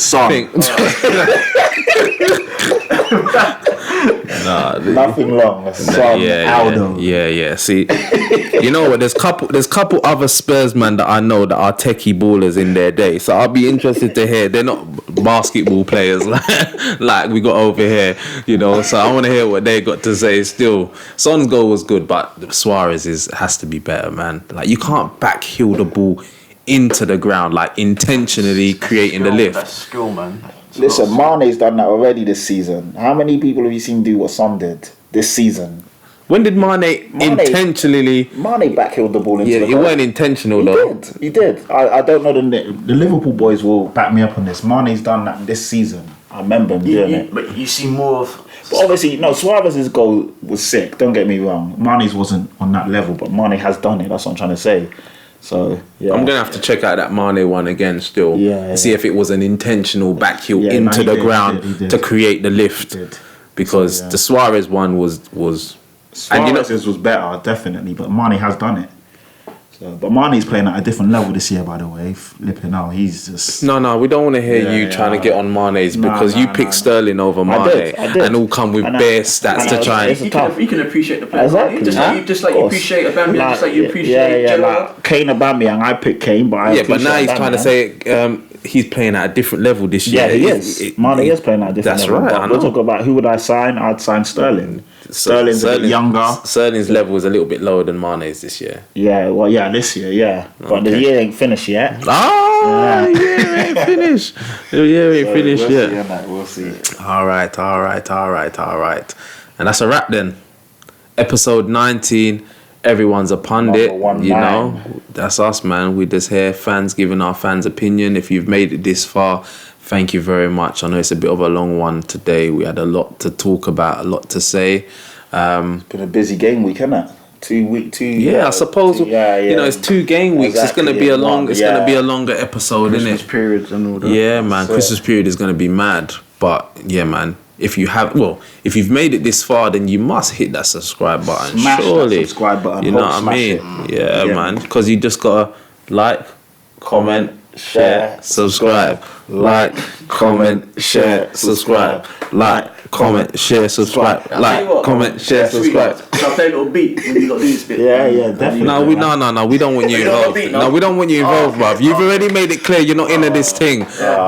nothing long. Aldo.
Yeah. See, you know what? There's couple other Spurs man that I know that are techie ballers in their day. So I'll be interested to hear. They're not basketball players like we got over here, you know. So I want to hear what they got to say. Still, Son's goal was good, but Suarez has to be better, man. Like you can't back heel the ball into the ground, like intentionally creating the lift.
That's skill, man.
Listen, Mane's done that already this season. How many people have you seen do what Son did this season?
When did Mane intentionally?
Mane backheeled the ball into
Yeah,
the
it
goal.
weren't intentional though.
He did. I don't know the Liverpool boys will back me up on this. Mane's done that this season. I remember him doing it.
But you see more of.
But obviously, no, Suarez's goal was sick. Don't get me wrong. Mane's wasn't on that level, but Mane has done it. That's what I'm trying to say. So yeah,
I'm gonna have to check out that Mane one again still.
Yeah.
See if it was an intentional backheel
Yeah,
into
he
the
did,
ground
he did.
to create the lift.
He did.
Because
So, yeah.
the Suarez one was and you know,
Suarez's was better, definitely, but Mane has done it. So, but Mane's playing at a different level this year, by the way. Flipping out, he's just.
No, we don't want to hear you trying to get on Mane's because you picked Sterling over Mane
I did.
and all come with bare stats to try and.
You can appreciate the player.
Exactly.
Just like you appreciate Aubameyang, just like you appreciate Gerrard.
Like Kane Aubameyang, I picked Kane, but I
But now he's
appreciate
trying to
Aubameyang.
say he's playing at a different level this year.
Yeah, he is. Mane is playing at a different
That's
level.
right,
But
I
we'll
know.
talk about who would I sign. I'd sign Sterling. Sterling's a bit younger.
Sterling's level is a little bit lower than Mane's this year.
Yeah, well, yeah, this year, yeah. But the year ain't finished yet.
Oh, the year ain't finished. The year ain't finished
we'll
yet.
See, mate, we'll see.
All right. And that's a wrap then. Episode 19. Everyone's a pundit.
Number one
you
man.
know, that's us, man. We just here, fans giving our fans' opinion. If you've made it this far, thank you very much. I know it's a bit of a long one today. We had a lot to talk about, a lot to say.
Been a busy game week, isn't it? 2 week.
I suppose. You know, it's 2 game weeks.
Exactly,
It's gonna be a long. It's gonna be
yeah.
a longer episode, isn't
Christmas
it?
periods and all that.
Yeah, man.
So-
Christmas period is gonna be mad. But yeah, man. If you've made it this far, then you must hit that subscribe button.
Smash that
surely,
subscribe button.
You know
Hope
what I
smash
mean?
it.
Yeah,
Yeah.
man. Because you just gotta like, comment, share, subscribe. Like, comment, share, subscribe. Like, comment, share, subscribe. Like, comment, share, subscribe.
So I play a little beat when you got to do this bit.
Yeah, definitely.
No, we don't want you
You don't
involved.
wanna beat,
No,
no?
we don't want you involved, bruv. You've already made it clear you're not into this thing.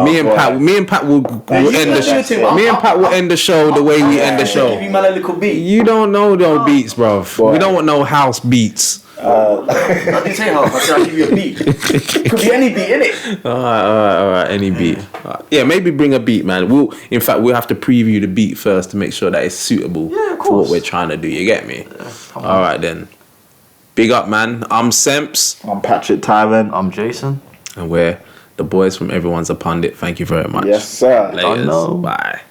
Me and Pat will end the
do it,
show. Me and Pat will end the show the way we end the
Give
show.
you man a little beat.
You don't know no beats, bruv. We don't want no house beats.
I didn't say half. I said I'll give you a beat. Could be any beat, innit?
All right. Any beat. Yeah, maybe bring a beat, man. We'll have to preview the beat first to make sure that it's suitable for what we're trying to do. You get me? All right then. Big up, man. I'm Semps,
I'm Patrick Tyron.
I'm Jason.
and we're the boys from Everyone's a Pundit. Thank you very much.
Yes, sir.
Laters.
know.
Bye.